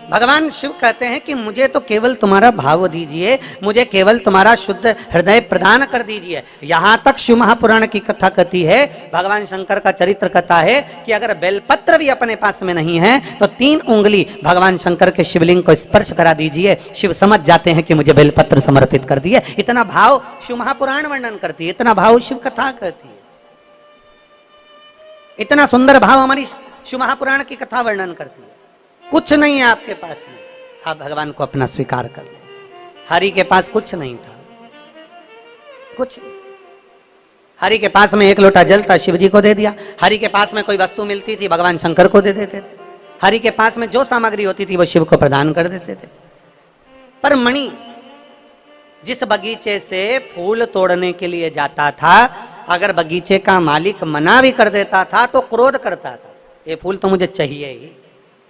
भगवान शिव कहते हैं कि मुझे तो केवल तुम्हारा भाव दीजिए, मुझे केवल तुम्हारा शुद्ध हृदय प्रदान कर दीजिए। यहां तक शिव महापुराण की कथा कहती है, भगवान शंकर का चरित्र कथा है कि अगर बेलपत्र भी अपने पास में नहीं है तो 3 उंगली भगवान शंकर के शिवलिंग को स्पर्श करा दीजिए, शिव समझ जाते हैं कि मुझे बेलपत्र समर्पित कर दिए। इतना भाव शिव महापुराण वर्णन करती है, इतना भाव शिव कथा कहती है, इतना सुंदर भाव हमारी शिव महापुराण की कथा वर्णन करती है। कुछ नहीं है आपके पास में, आप भगवान को अपना स्वीकार कर लें। हरि के पास कुछ नहीं था, कुछ। हरि के पास में 1 लोटा जल था, शिव जी को दे दिया। हरि के पास में कोई वस्तु मिलती थी, भगवान शंकर को दे देते थे। हरि के पास में जो सामग्री होती थी वो शिव को प्रदान कर देते थे। पर मणि जिस बगीचे से फूल तोड़ने के लिए जाता था, अगर बगीचे का मालिक मना भी कर देता था तो क्रोध करता था, ये फूल तो मुझे चाहिए ही,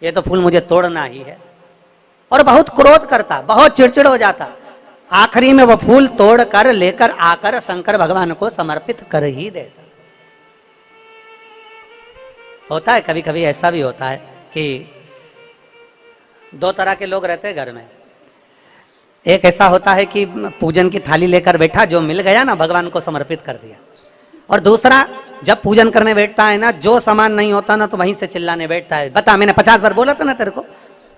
ये तो फूल मुझे तोड़ना ही है, और बहुत क्रोध करता, बहुत चिड़चिड़ हो जाता। आखिरी में वो फूल तोड़ कर लेकर आकर शंकर भगवान को समर्पित कर ही देता। होता है कभी कभी ऐसा भी होता है कि 2 तरह के लोग रहते हैं घर में। एक ऐसा होता है कि पूजन की थाली लेकर बैठा, जो मिल गया ना भगवान को समर्पित कर दिया। और दूसरा, जब पूजन करने बैठता है ना, जो सामान नहीं होता ना तो वहीं से चिल्लाने बैठता है, बता मैंने 50 बार बोला था ना तेरे को,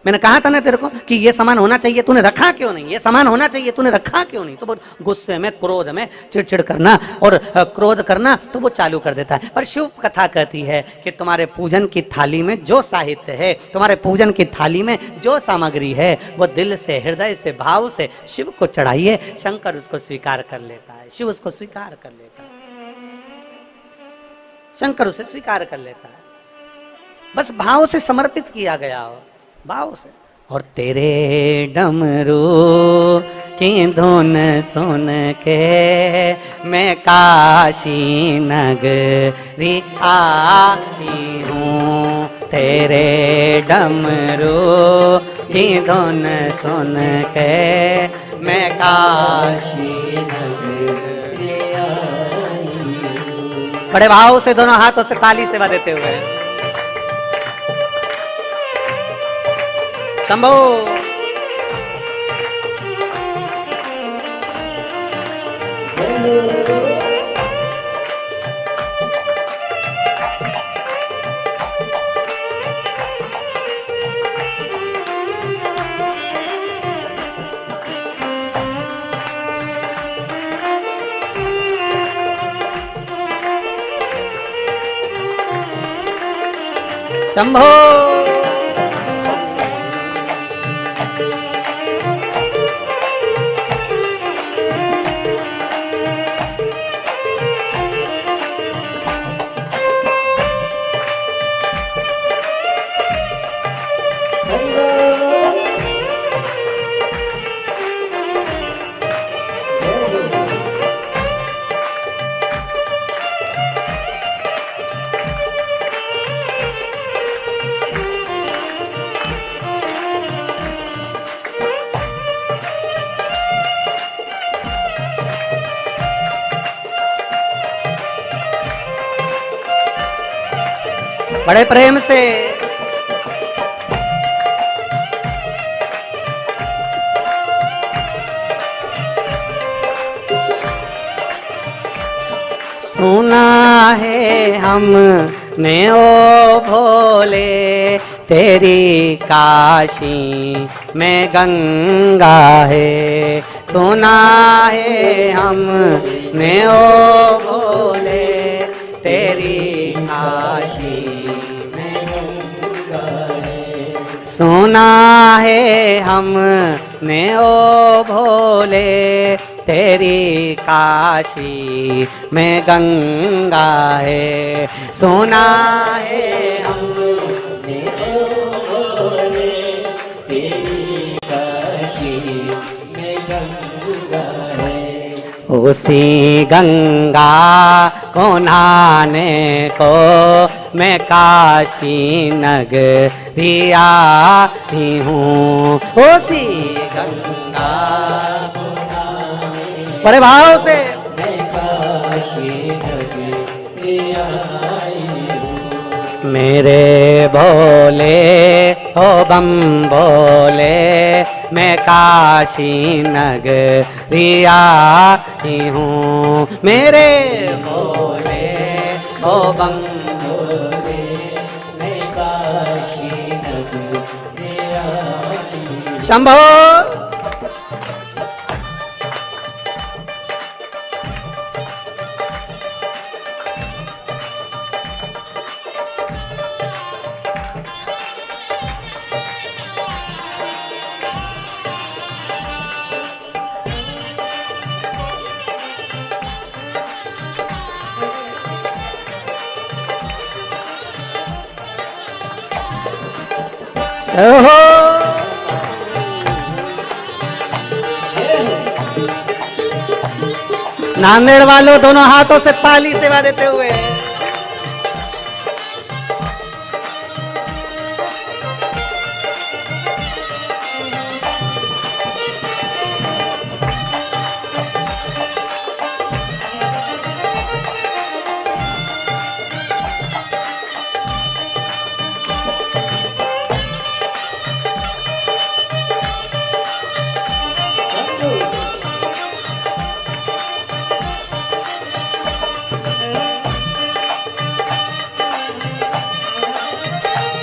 मैंने कहा था ना तेरे को कि ये सामान होना चाहिए, तूने रखा क्यों नहीं, ये सामान होना चाहिए, तूने रखा क्यों नहीं। तो वो गुस्से में, क्रोध में चिड़चिड़ करना और क्रोध करना तो वो चालू कर देता है। पर शिव कथा कहती है कि तुम्हारे पूजन की थाली में जो साहित्य है, तुम्हारे पूजन की थाली में जो सामग्री है, वो दिल से, हृदय से, भाव से शिव को चढ़ाइए, शंकर उसको स्वीकार कर लेता है, शिव उसको स्वीकार कर लेता है, शंकर उसे स्वीकार कर लेता है। बस भाव से समर्पित किया गया हो, भाव से। और तेरे डमरू की धुन सुन के मैं काशी नगरी आई हूँ, तेरे डमरू की धुन सुन के मैं काशी नगरी आई हूँ। बड़े भाव से दोनों हाथों से ताली सेवा देते हुए शंभो। शंभो। बड़े प्रेम से सुना है हमने ओ भोले, तेरी काशी में गंगा है। सुना है हमने ओ भोले, तेरी काशी सुना है हमने ओ भोले, तेरी काशी में गंगा है। सुना है हमने ओ भोले, तेरी काशी में गंगा है। उसी गंगा को नहाने को मैं काशी नगरी आई हूँ। उसी गंगा बड़े भाव से मैं काशी नगरी आई हूँ। मेरे भोले ओ बम भोले, मैं काशी नगरिया ही हूँ। मेरे भोले ओ बम भोले, मैं काशी नगरिया ही। शंभो ओहो। नांदेड़ वालों दोनों हाथों से ताली सेवा देते हुए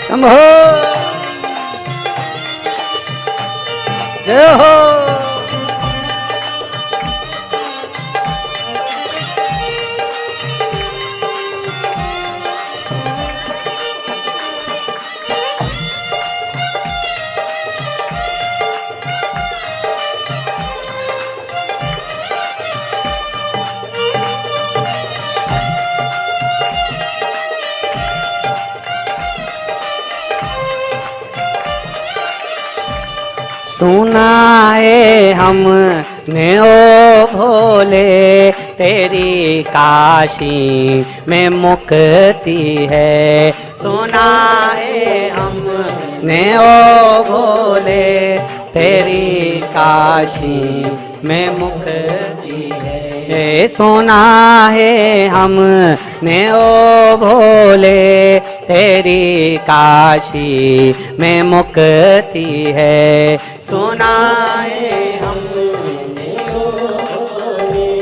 शंभो जय हो। सुना है हमने ओ भोले, तेरी काशी में मुक्ति है। सुना है हमने ओ भोले, तेरी काशी में मुक्ति है। सुना है हमने ओ भोले, तेरी काशी में मुक्ति है। सुना है हमने ओ भोले,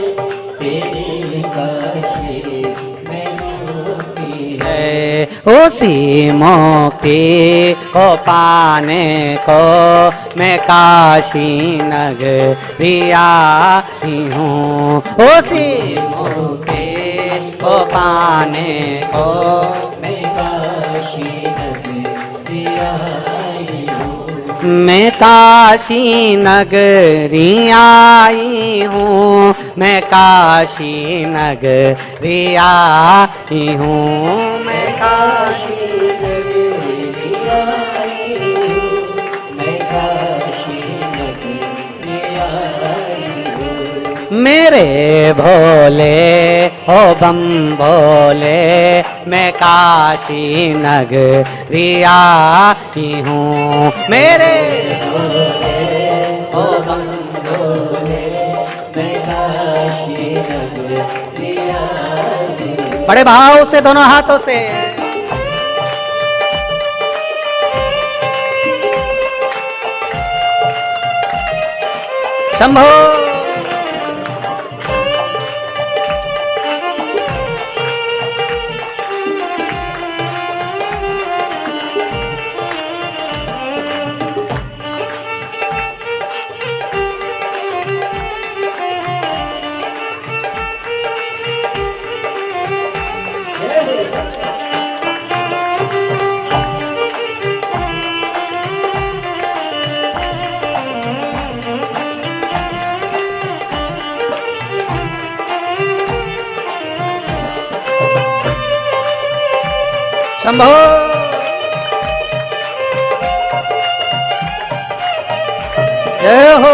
तेरी काशी में मुक्ति है। उसी मुक्ति को पाने को मैं काशी नगरिया ही हूँ। उसी मुक्ति को पाने को मैं काशी नगरिया ही हूँ। मैं काशी नगरिया आई हूँ, मैं काशी नगरिया ही हूँ। मैं काशी नगरिया आई हूँ, मैं काशी नगरिया आई हूँ। मेरे भोले ओ बम भोले, मैं काशी नगरिया ही हूँ। मेरे भोले ओ बम भोले, मैं काशी नगरिया ही हूँ। बड़े भाव से दोनों हाथों से शंभो शंभो जय हो।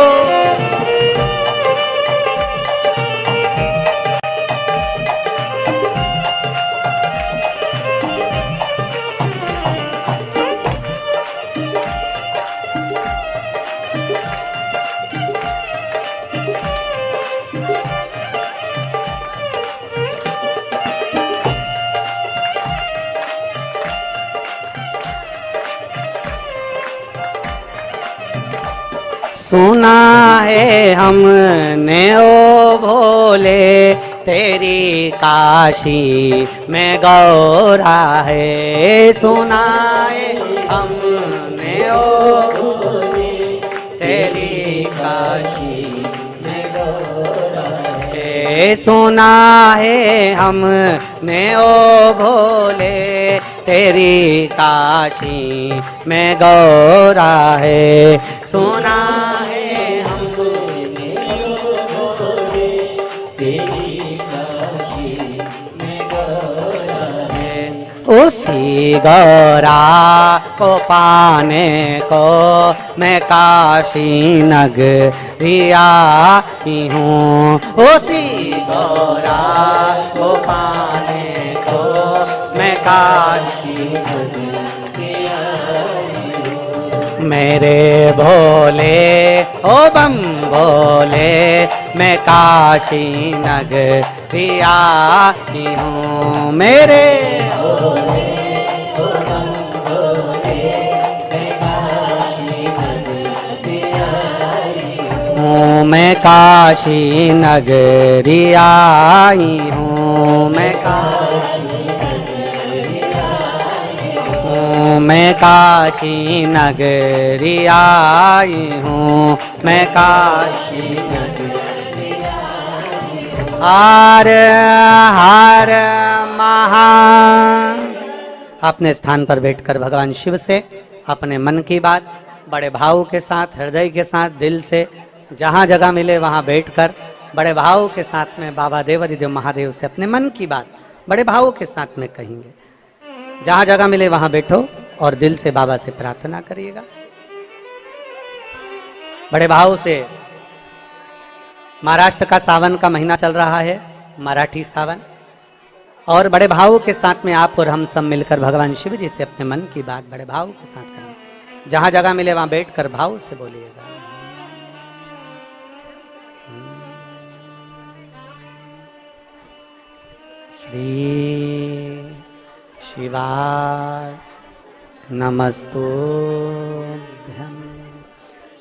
सुना है हमने ओ भोले तेरी काशी में गौरा है। सुना है हमने ओ भोले तेरी काशी में गौरा है। सुना है हमने ओ भोले तेरी काशी में गौरा है। सुना है हमने ओ भोले तेरी काशी में गौरा है। उसी गौरा को पाने को मैं काशी नगरी आई हूँ। उसी गौरा को पाने को मैं काशी नगरी आई हूँ। मेरे भोले ओ बम भोले मैं काशी नगरी आई हूँ। मेरे भोले ओ बम भोले मैं काशी नगरी आई हूँ। मैं काशी नगरी आई हूँ। मैं मैं काशी नगरी आई हूँ। मैं काशी नगरी आई हूँ। हर हर महा। अपने स्थान पर बैठकर भगवान शिव से अपने मन की बात बड़े भाव के साथ, हृदय के साथ, दिल से, जहाँ जगह मिले वहाँ बैठकर बड़े भाव के साथ में बाबा देवाधिदेव महादेव से अपने मन की बात बड़े भाव के साथ में कहेंगे। जहाँ जगह मिले वहाँ बैठो और दिल से बाबा से प्रार्थना करिएगा बड़े भाव से। महाराष्ट्र का सावन का महीना चल रहा है, मराठी सावन, और बड़े भाव के साथ में आप और हम सब मिलकर भगवान शिव जी से अपने मन की बात बड़े भाव के साथ करें। जहाँ जगह मिले वहाँ बैठकर भाव से बोलिएगा। श्री शिवाय नमस्तुभ्यं।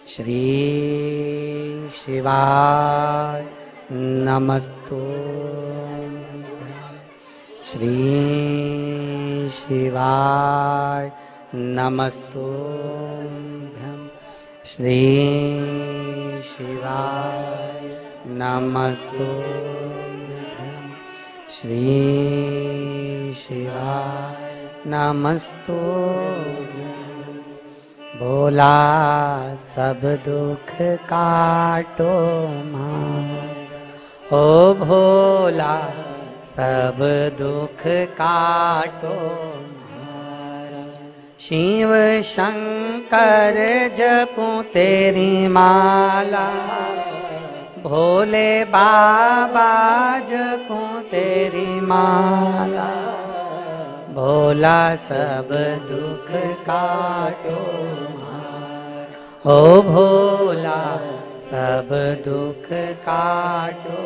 श्री शिवाय नमस्तुभ्यं। श्री शिवाय नमस्तुभ्यं। श्री शिवाय नमस्तुभ्यं। श्री शिवाय नमस्तुभ्यं। भोला सब दुख काटो माँ, ओ भोला सब दुख काटो माँ। शिव शंकर जपूं तेरी माला, भोले बाबा जपूं तेरी माला। भोला सब दुख काटो मार, ओ भोला सब दुख काटो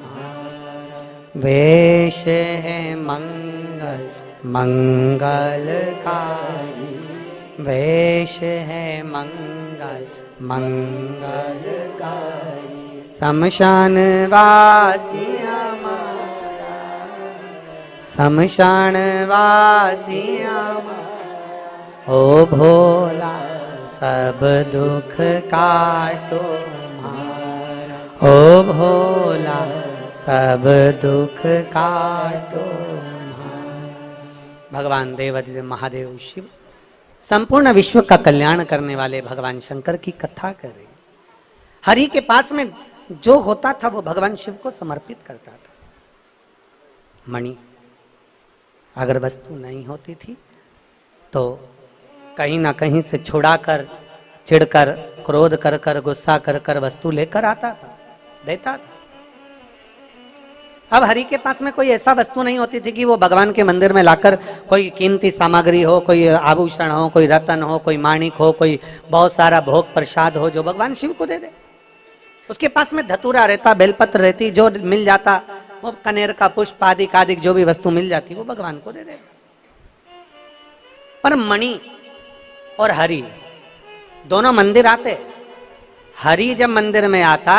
मार। वेश है मंगल मंगलकारी, वेश है मंगल मंगलकारी। शमशान वासी हमारा, शमशान वासी हमारा। ओ भोला सब दुख काटो मारा, ओ भोला सब दुख काटो मारा। भगवान देवाधिदेव महादेव शिव संपूर्ण विश्व का कल्याण करने वाले भगवान शंकर की कथा करें। हरि के पास में जो होता था वो भगवान शिव को समर्पित करता था। मणि अगर वस्तु नहीं होती थी तो कहीं ना कहीं से छुड़ाकर, चिढ़कर, क्रोध कर कर, गुस्सा कर कर वस्तु लेकर आता था, देता था। अब हरि के पास में कोई ऐसा वस्तु नहीं होती थी कि वो भगवान के मंदिर में लाकर कोई कीमती सामग्री हो, कोई आभूषण हो, कोई रतन हो, कोई माणिक हो, कोई बहुत सारा भोग प्रसाद हो जो भगवान शिव को दे दे। उसके पास में धतूरा रहता, बेलपत्र रहती, जो मिल जाता वो कनेर का पुष्प आदि आदि जो भी वस्तु मिल जाती वो भगवान को दे दे। पर मणि और हरि दोनों मंदिर आते, हरि जब मंदिर में आता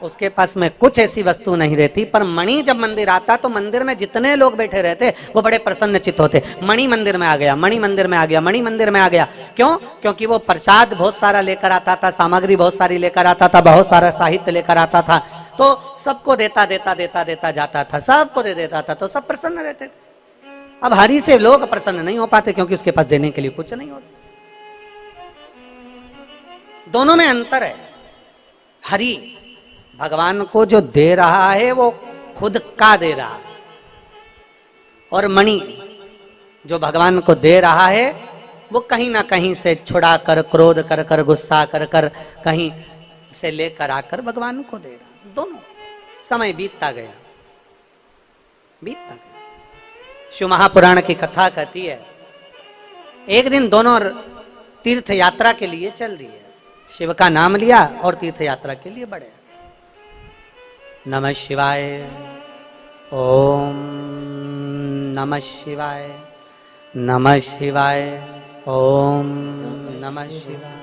उसके पास में कुछ ऐसी वस्तु नहीं रहती, पर मणि जब मंदिर आता तो मंदिर में जितने लोग बैठे रहते वो बड़े प्रसन्न चित्त होते। मणि मंदिर में आ गया, मणि मंदिर में आ गया, मणि मंदिर में आ गया। क्यों? क्योंकि वो प्रसाद बहुत सारा लेकर आता था, सामग्री बहुत सारी लेकर आता था, बहुत सारा साहित्य लेकर आता था, तो सबको देता देता देता देता जाता था, सबको दे देता था, तो सब प्रसन्न रहते थे। अब हरि से लोग प्रसन्न नहीं हो पाते क्योंकि उसके पास देने के लिए कुछ नहीं होता। दोनों में अंतर है। हरि भगवान को जो दे रहा है वो खुद का दे रहा है, और मणि जो भगवान को दे रहा है वो कहीं ना कहीं से छुड़ा कर, क्रोध कर कर, गुस्सा कर कर कहीं से लेकर आकर भगवान को दे रहा है। दोनों समय बीतता गया, बीतता गया। शिव महापुराण की कथा कहती है एक दिन दोनों तीर्थ यात्रा के लिए चल दिए, शिव का नाम लिया और तीर्थ यात्रा के लिए बढ़े। नमः शिवाय, ओम नमः शिवाय, नमः शिवाय, ओम नमः शिवाय।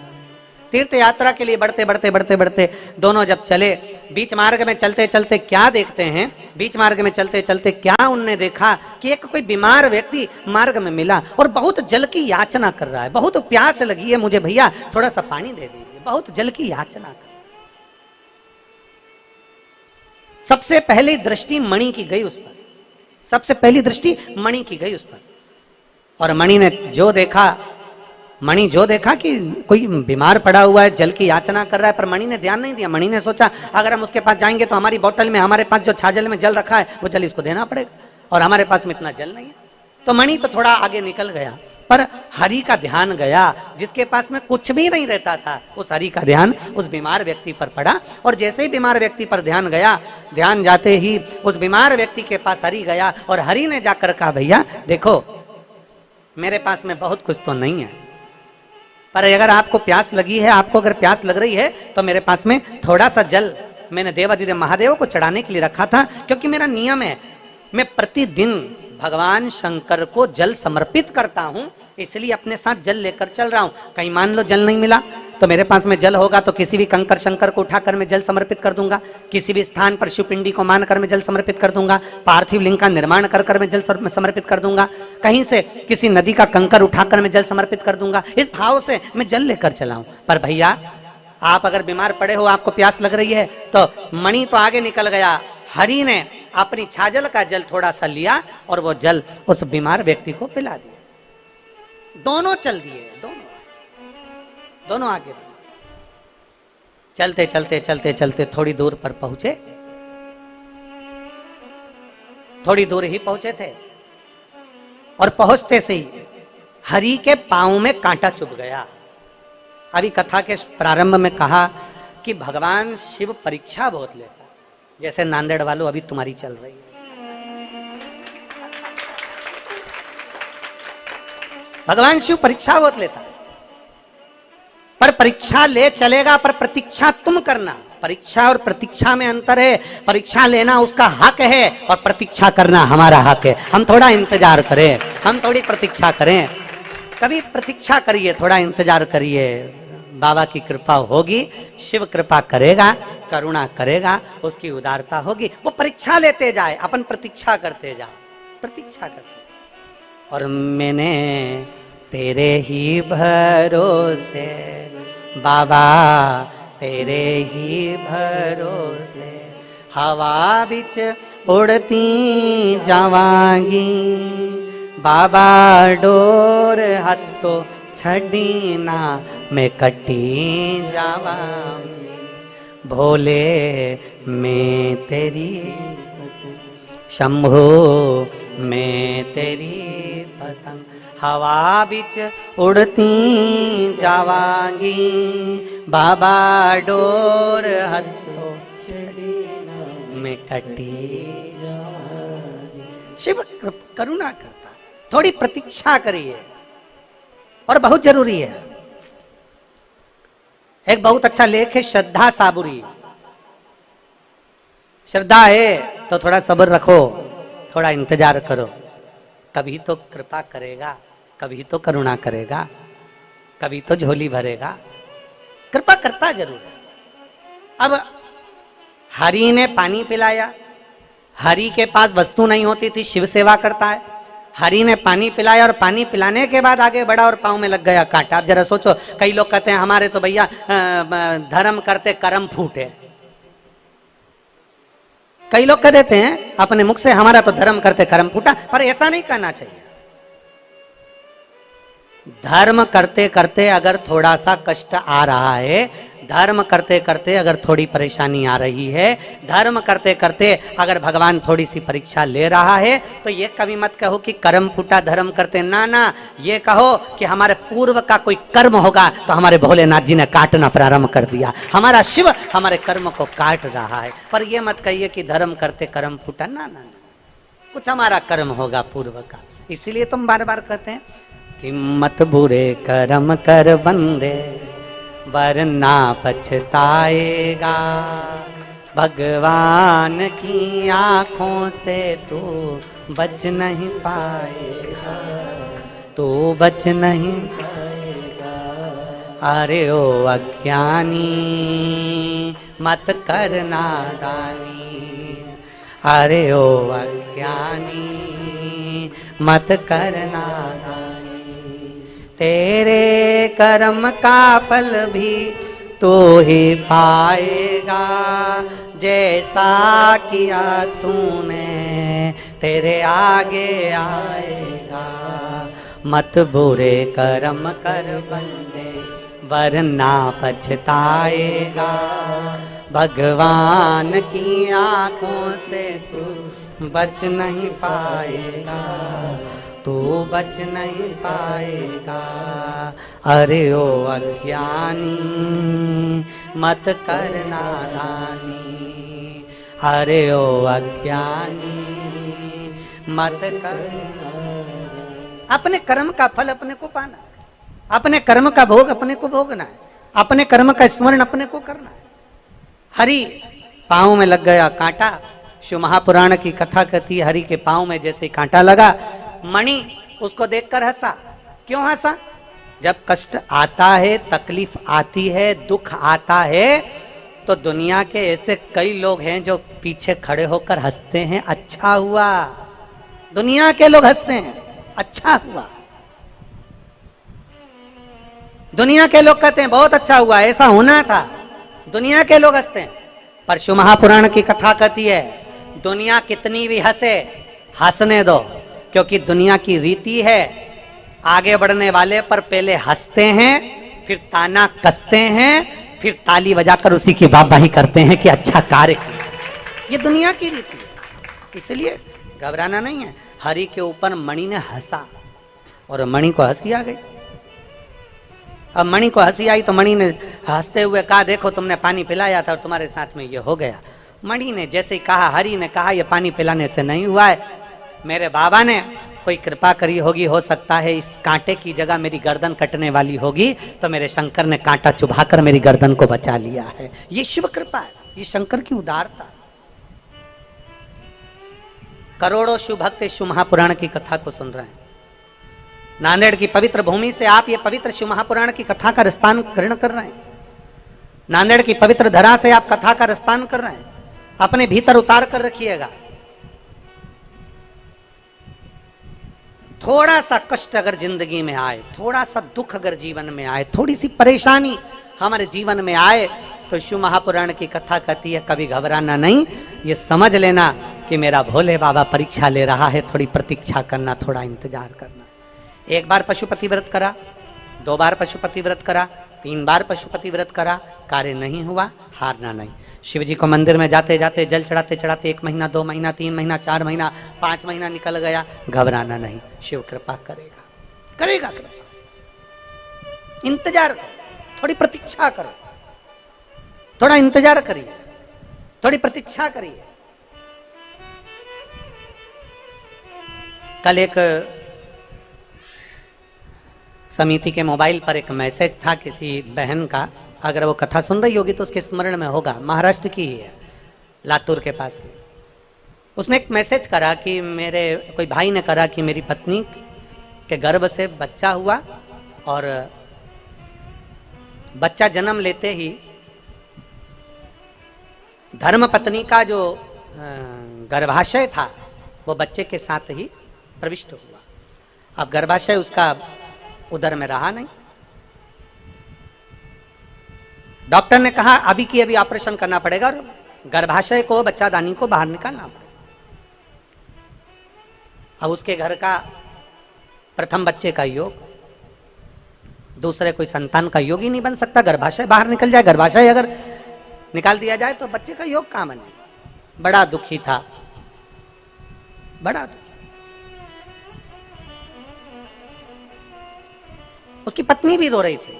तीर्थ यात्रा के लिए बढ़ते बढ़ते बढ़ते बढ़ते दोनों जब चले, बीच मार्ग में चलते चलते क्या देखते हैं, बीच मार्ग में चलते चलते क्या उनने देखा कि एक कोई बीमार व्यक्ति मार्ग में मिला और बहुत जल की याचना कर रहा है। बहुत प्यास लगी है मुझे, भैया थोड़ा सा पानी दे दीजिए। बहुत जल की याचना कर। सबसे पहली दृष्टि मणि की गई उस पर, सबसे पहली दृष्टि मणि की गई उस पर, और मणि ने जो देखा, मणि जो देखा कि कोई बीमार पड़ा हुआ है, जल की याचना कर रहा है, पर मणि ने ध्यान नहीं दिया। मणि ने सोचा अगर हम उसके पास जाएंगे तो हमारी बोतल में, हमारे पास जो छाजल में जल रखा है वो जल इसको देना पड़ेगा, और हमारे पास में इतना जल नहीं है। तो मणि तो थोड़ा आगे निकल गया, पर हरि का ध्यान गया, जिसके पास में कुछ भी नहीं रहता था, उस हरि का ध्यान उस बीमार व्यक्ति पर पड़ा। और जैसे ही बीमार व्यक्ति पर ध्यान गया, ध्यान जाते ही उस बीमार व्यक्ति के पास हरि गया, और हरि ने जाकर कहा भैया देखो मेरे पास में बहुत कुछ तो नहीं है, पर अगर आपको प्यास लगी है, आपको अगर प्यास लग रही है तो मेरे पास में थोड़ा सा जल मैंने देवाधिदेव महादेव को चढ़ाने के लिए रखा था, क्योंकि मेरा नियम है मैं प्रतिदिन भगवान शंकर को जल समर्पित करता हूं, इसलिए अपने साथ जल लेकर चल रहा हूं। कहीं मान लो जल नहीं मिला तो मेरे पास में जल होगा तो किसी भी कंकर शंकर को उठाकर मैं जल समर्पित कर दूंगा, किसी भी स्थान पर शिवपिंडी को मानकर मैं जल समर्पित कर दूंगा, पार्थिव लिंग का निर्माण कर कर मैं जल समर्पित कर दूंगा, कहीं से किसी नदी का कंकर उठाकर मैं जल समर्पित कर दूंगा। इस भाव से मैं जल लेकर चला हूं। पर भैया आप अगर बीमार पड़े हो, आपको प्यास लग रही है, तो मणि तो आगे निकल गया, हरि ने अपनी छाजल का जल थोड़ा सा लिया और वो जल उस बीमार व्यक्ति को पिला दिया। दोनों चल दिए, दोनों आगे बढ़े। चलते चलते चलते चलते थोड़ी दूर पर पहुंचे, थोड़ी दूर ही पहुंचे थे, और पहुंचते से ही हरि के पांव में कांटा चुभ गया। अभी कथा के प्रारंभ में कहा कि भगवान शिव परीक्षा बहुत लेता, जैसे नांदेड़ वालों अभी तुम्हारी चल रही है। भगवान शिव परीक्षा बहुत लेता है, पर परीक्षा ले चलेगा, पर प्रतीक्षा तुम करना। परीक्षा और प्रतीक्षा में अंतर है। परीक्षा लेना उसका हक है और प्रतीक्षा करना हमारा हक है। हम थोड़ा इंतजार करें, हम थोड़ी प्रतीक्षा करें। कभी प्रतीक्षा करिए, थोड़ा इंतजार करिए, बाबा की कृपा होगी, शिव कृपा करेगा, करुणा करेगा, उसकी उदारता होगी। वो परीक्षा लेते जाए, अपन प्रतीक्षा करते जाओ, प्रतीक्षा करते। और मैंने तेरे ही भरोसे बाबा, तेरे ही भरोसे हवा बिच उड़ती जावांगी, बाबा डोर हत्तो छड़ी ना मैं कटी जावांगी, भोले मैं तेरी शंभो मैं तेरी पतंग, हवा बिच उड़ती जावांगी, बाबा डोर हत्तो मैं कटी जावांगी। शिव करुणा करता, थोड़ी प्रतीक्षा करिए, और बहुत जरूरी है। एक बहुत अच्छा लेख है श्रद्धा साबुरी। श्रद्धा है तो थोड़ा सब्र रखो, थोड़ा इंतजार करो, कभी तो कृपा करेगा, कभी तो करुणा करेगा, कभी तो झोली भरेगा। कृपा करता जरूर है, अब हरि ने पानी पिलाया, हरि के पास वस्तु नहीं होती थी, शिव सेवा करता है, हरि ने पानी पिलाया और पानी पिलाने के बाद आगे बढ़ा और पांव में लग गया कांटा। आप जरा सोचो, कई लोग कहते हैं हमारे तो भैया धर्म करते कर्म फूटे। कई लोग कह देते हैं अपने मुख से हमारा तो धर्म करते कर्म फूटा, पर ऐसा नहीं कहना चाहिए। धर्म करते करते अगर थोड़ा सा कष्ट आ रहा है, धर्म करते करते अगर थोड़ी परेशानी आ रही है, धर्म करते करते अगर भगवान थोड़ी सी परीक्षा ले रहा है, तो ये कभी मत कहो कि कर्म फूटा धर्म करते, ना ना, ये कहो कि हमारे पूर्व का कोई कर्म होगा तो हमारे भोलेनाथ जी ने काटना प्रारंभ कर दिया, हमारा शिव हमारे कर्म को काट रहा है। पर ये मत कहिए कि धर्म करते कर्म फूटा, ना ना ना, कुछ हमारा कर्म होगा पूर्व का। इसीलिए तुम बार बार कहते हैं कि मत बुरे कर्म कर बंदे वरना पछताएगा, भगवान की आंखों से तू बच नहीं पाएगा, तू बच नहीं पाएगा। अरे ओ अज्ञानी मत कर नादानी, अरे ओ अज्ञानी मत कर नादानी, तेरे कर्म का फल भी तो ही पाएगा, जैसा किया तूने तेरे आगे आएगा। मत बुरे कर्म कर बंदे वरना पछताएगा, भगवान की आंखों से तू बच नहीं पाएगा, तू बच नहीं पाएगा। अरे ओ अज्ञानी मत कर नादानी, अरे ओ अज्ञानी मत कर। अपने कर्म का फल अपने को पाना, अपने कर्म का भोग अपने को भोगना है, अपने कर्म का स्मरण अपने को करना है। हरि पांव में लग गया कांटा। शिव महापुराण की कथा कहती है हरि के पांव में जैसे कांटा लगा, मणि उसको देखकर हंसा। क्यों हंसा? जब कष्ट आता है, तकलीफ आती है, दुख आता है, तो दुनिया के ऐसे कई लोग हैं जो पीछे खड़े होकर हंसते हैं, अच्छा हुआ। दुनिया के लोग हंसते हैं, अच्छा हुआ। दुनिया के लोग कहते हैं बहुत अच्छा हुआ, ऐसा होना था। दुनिया के लोग हंसते हैं। पर शिव महापुराण की कथा कहती है दुनिया कितनी भी हंसे, हंसने दो, क्योंकि दुनिया की रीति है आगे बढ़ने वाले पर पहले हंसते हैं, फिर ताना कसते हैं, फिर ताली बजाकर उसी की वाहवाही करते हैं कि अच्छा कार्य किया। ये दुनिया की रीति है, इसलिए घबराना नहीं है। हरि के ऊपर मणि ने हंसा और मणि को हंसी आ गई। अब मणि को हंसी आई तो मणि ने हंसते हुए कहा देखो तुमने पानी पिलाया था और तुम्हारे साथ में ये हो गया। मणि ने जैसे ही कहा, हरि ने कहा ये पानी पिलाने से नहीं हुआ है, मेरे बाबा ने कोई कृपा करी होगी, हो सकता है इस कांटे की जगह मेरी गर्दन कटने वाली होगी, तो मेरे शंकर ने कांटा चुभाकर मेरी गर्दन को बचा लिया है। ये शिव कृपा है, ये शंकर की उदारता। करोड़ों शिव भक्त शिव महापुराण की कथा को सुन रहे हैं। नांदेड़ की पवित्र भूमि से आप ये पवित्र शिव महापुराण की कथा का रसपान ग्रहण कर रहे हैं। नांदेड़ की पवित्र धरा से आप कथा का रसपान कर रहे हैं। अपने भीतर उतार कर रखिएगा। थोड़ा सा कष्ट अगर जिंदगी में आए, थोड़ा सा दुख अगर जीवन में आए, थोड़ी सी परेशानी हमारे जीवन में आए, तो शिव महापुराण की कथा कहती है कभी घबराना नहीं, ये समझ लेना कि मेरा भोले बाबा परीक्षा ले रहा है, थोड़ी प्रतीक्षा करना, थोड़ा इंतजार करना। एक बार पशुपति व्रत करा, 2 बार पशुपति व्रत करा, 3 बार पशुपति व्रत करा, कार्य नहीं हुआ, हारना नहीं। शिव जी को मंदिर में जाते जाते जल चढ़ाते चढ़ाते 1 महीना, 2 महीना, 3 महीना, 4 महीना, 5 महीना निकल गया, घबराना नहीं, शिव कृपा करेगा, करेगा कृपा। इंतजार करो, थोड़ी प्रतीक्षा करो, थोड़ा इंतजार करिए, थोड़ी प्रतीक्षा करिए। कल एक समिति के मोबाइल पर एक मैसेज था किसी बहन का, अगर वो कथा सुन रही होगी तो उसके स्मरण में होगा, महाराष्ट्र की ही है, लातूर के पास की। उसने एक मैसेज करा कि मेरे कोई भाई ने करा कि मेरी पत्नी के गर्भ से बच्चा हुआ और बच्चा जन्म लेते ही धर्म पत्नी का जो गर्भाशय था वो बच्चे के साथ ही प्रविष्ट हुआ। अब गर्भाशय उसका उदर में रहा नहीं। डॉक्टर ने कहा अभी की अभी ऑपरेशन करना पड़ेगा और गर्भाशय को, बच्चादानी को बाहर निकालना पड़ेगा। अब उसके घर का प्रथम बच्चे का योग, दूसरे कोई संतान का योग ही नहीं बन सकता। गर्भाशय बाहर निकल जाए, गर्भाशय अगर निकाल दिया जाए तो बच्चे का योग कहां बने। बड़ा दुखी था, बड़ा दुखी। उसकी पत्नी भी रो रही थी,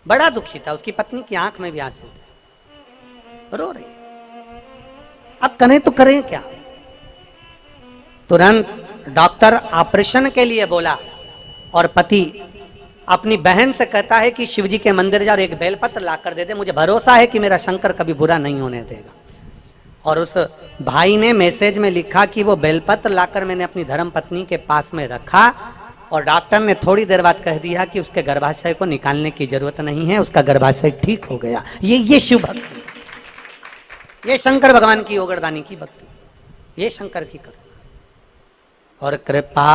बड़ा दुखी था। उसकी पत्नी की आंख में भी आंसू थे, रो रही। अब करें तो करें क्या। तुरंत डॉक्टर ऑपरेशन के लिए बोला और पति अपनी बहन से कहता है कि शिवजी के मंदिर जा और एक बेलपत्र ला कर दे दे, मुझे भरोसा है कि मेरा शंकर कभी बुरा नहीं होने देगा। और उस भाई ने मैसेज में लिखा कि वो बेलपत्र लाकर मैंने अपनी धर्म पत्नी के पास में रखा और डॉक्टर ने थोड़ी देर बाद कह दिया कि उसके गर्भाशय को निकालने की जरूरत नहीं है, उसका गर्भाशय ठीक हो गया। ये शिव भक्ति, ये शंकर भगवान की योगरदानी की भक्ति, ये शंकर की करुणा। और कृपा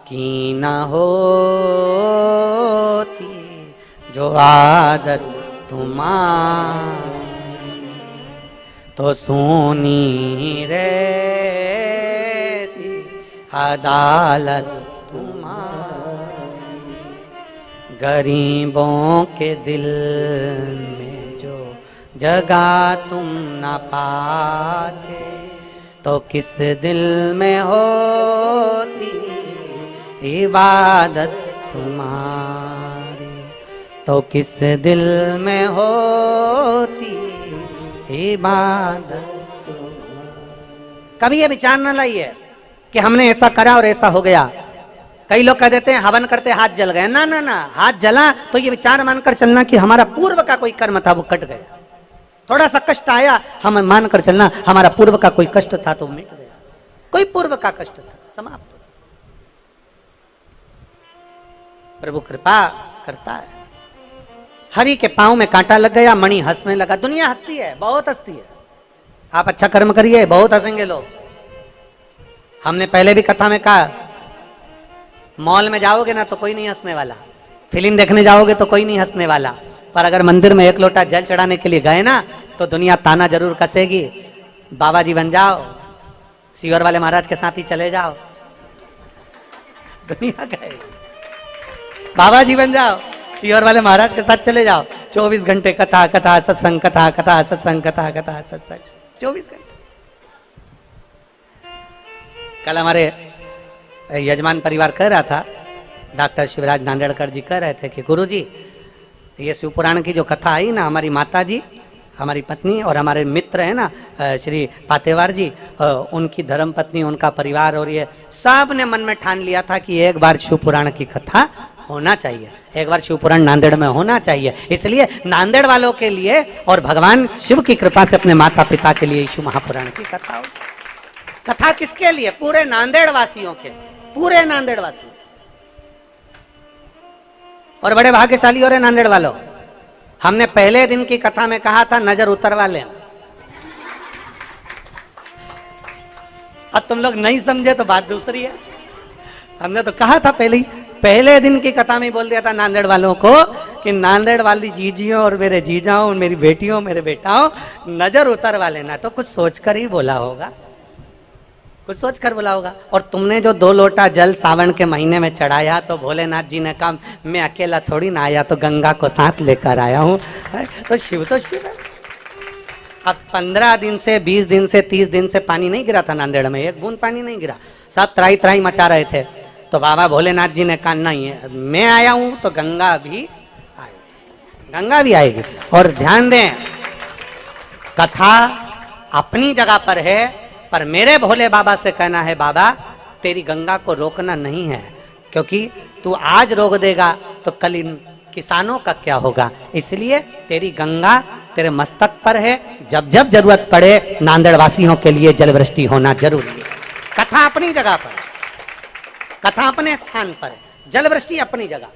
की न होती जो आदत तुम्हारी तो सोनी रहती अदालत तुम्हारी। गरीबों के दिल में जो जगह तुम न पाते तो किस दिल में होती इबादत तुम्हारी, तो किस दिल में होती इबादत। कभी ये विचार न लाइए कि हमने ऐसा करा और ऐसा हो गया। कई लोग कह देते हैं हवन करते हाथ जल गए। ना ना ना, हाथ जला तो ये विचार मानकर चलना कि हमारा पूर्व का कोई कर्म था वो कट गया। थोड़ा सा कष्ट आया, हम मानकर चलना हमारा पूर्व का कोई कष्ट था तो मिट गया। कोई पूर्व का कष्ट था, समाप्त हो। प्रभु कृपा करता है। हरि के पांव में कांटा लग गया, मणि हंसने लगा। दुनिया हंसती है, बहुत हंसती है। आप अच्छा कर्म करिए, बहुत हंसेंगे लोग। हमने पहले भी कथा में कहा, मॉल में जाओगे ना तो कोई नहीं हंसने वाला, फिल्म देखने जाओगे तो कोई नहीं हंसने वाला, पर अगर मंदिर में एक लोटा जल चढ़ाने के लिए गए ना तो दुनिया ताना जरूर कसेगी। बाबा जी बन जाओ, सीवर वाले महाराज के साथ ही चले जाओ, दुनिया कहे बाबा जी बन जाओ, सीवर वाले महाराज के साथ चले जाओ। 24 घंटे कथा कथा सत्संग, कथा कथा सत्संग, कथा कथा सत्संग, 24 घंटे। कल हमारे यजमान परिवार कह रहा था, डॉक्टर शिवराज नांदेड़कर जी कह रहे थे कि गुरुजी ये शिव पुराण की जो कथा आई ना, हमारी माता जी, हमारी पत्नी और हमारे मित्र हैं ना श्री पातेवार जी, उनकी धर्म पत्नी, उनका परिवार और ये सब ने मन में ठान लिया था कि एक बार शिव पुराण की कथा होना चाहिए, एक बार शिव पुराण नांदेड़ में होना चाहिए। इसलिए नांदेड़ वालों के लिए और भगवान शिव की कृपा से अपने माता पिता के लिए शिव महापुराण की कथा हो। कथा किसके लिए? पूरे नांदेड़ वासियों के, पूरे नांदेड़ वासियों। और बड़े भाग्यशाली हो रहे नांदेड़ वालों। हमने पहले दिन की कथा में कहा था नजर उतरवा लें। अब तुम लोग नहीं समझे तो बात दूसरी है। हमने तो कहा था पहले दिन की कथा में बोल दिया था नांदेड़ वालों को कि नांदेड़ वाली जीजियों और मेरे जीजाओं, मेरी बेटियों, मेरे बेटाओं, नजर उतरवा लेना। तो कुछ सोचकर ही बोला होगा, कुछ सोच कर बोला होगा। और तुमने जो 2 लोटा जल सावन के महीने में चढ़ाया तो भोलेनाथ जी ने कहा मैं अकेला थोड़ी ना आया, तो गंगा को साथ लेकर आया हूँ। तो शिव है। अब 15 दिन से, 20 दिन से, 30 दिन से पानी नहीं गिरा था नांदेड़ में, एक बूंद पानी नहीं गिरा। सब त्राही त्राही मचा रहे थे। तो बाबा भोलेनाथ जी ने कहा नहीं, मैं आया हूँ तो गंगा भी आएगी, गंगा भी आएगी। और ध्यान दें, कथा अपनी जगह पर है, पर मेरे भोले बाबा से कहना है बाबा तेरी गंगा को रोकना नहीं है, क्योंकि तू आज रोक देगा तो कल इन किसानों का क्या होगा। इसलिए तेरी गंगा तेरे मस्तक पर है, जब जब जरूरत पड़े नांदेड़ वासियों के लिए जल वृष्टि होना जरूरी है। कथा अपनी जगह पर, कथा अपने स्थान पर, जल वृष्टि अपनी जगह।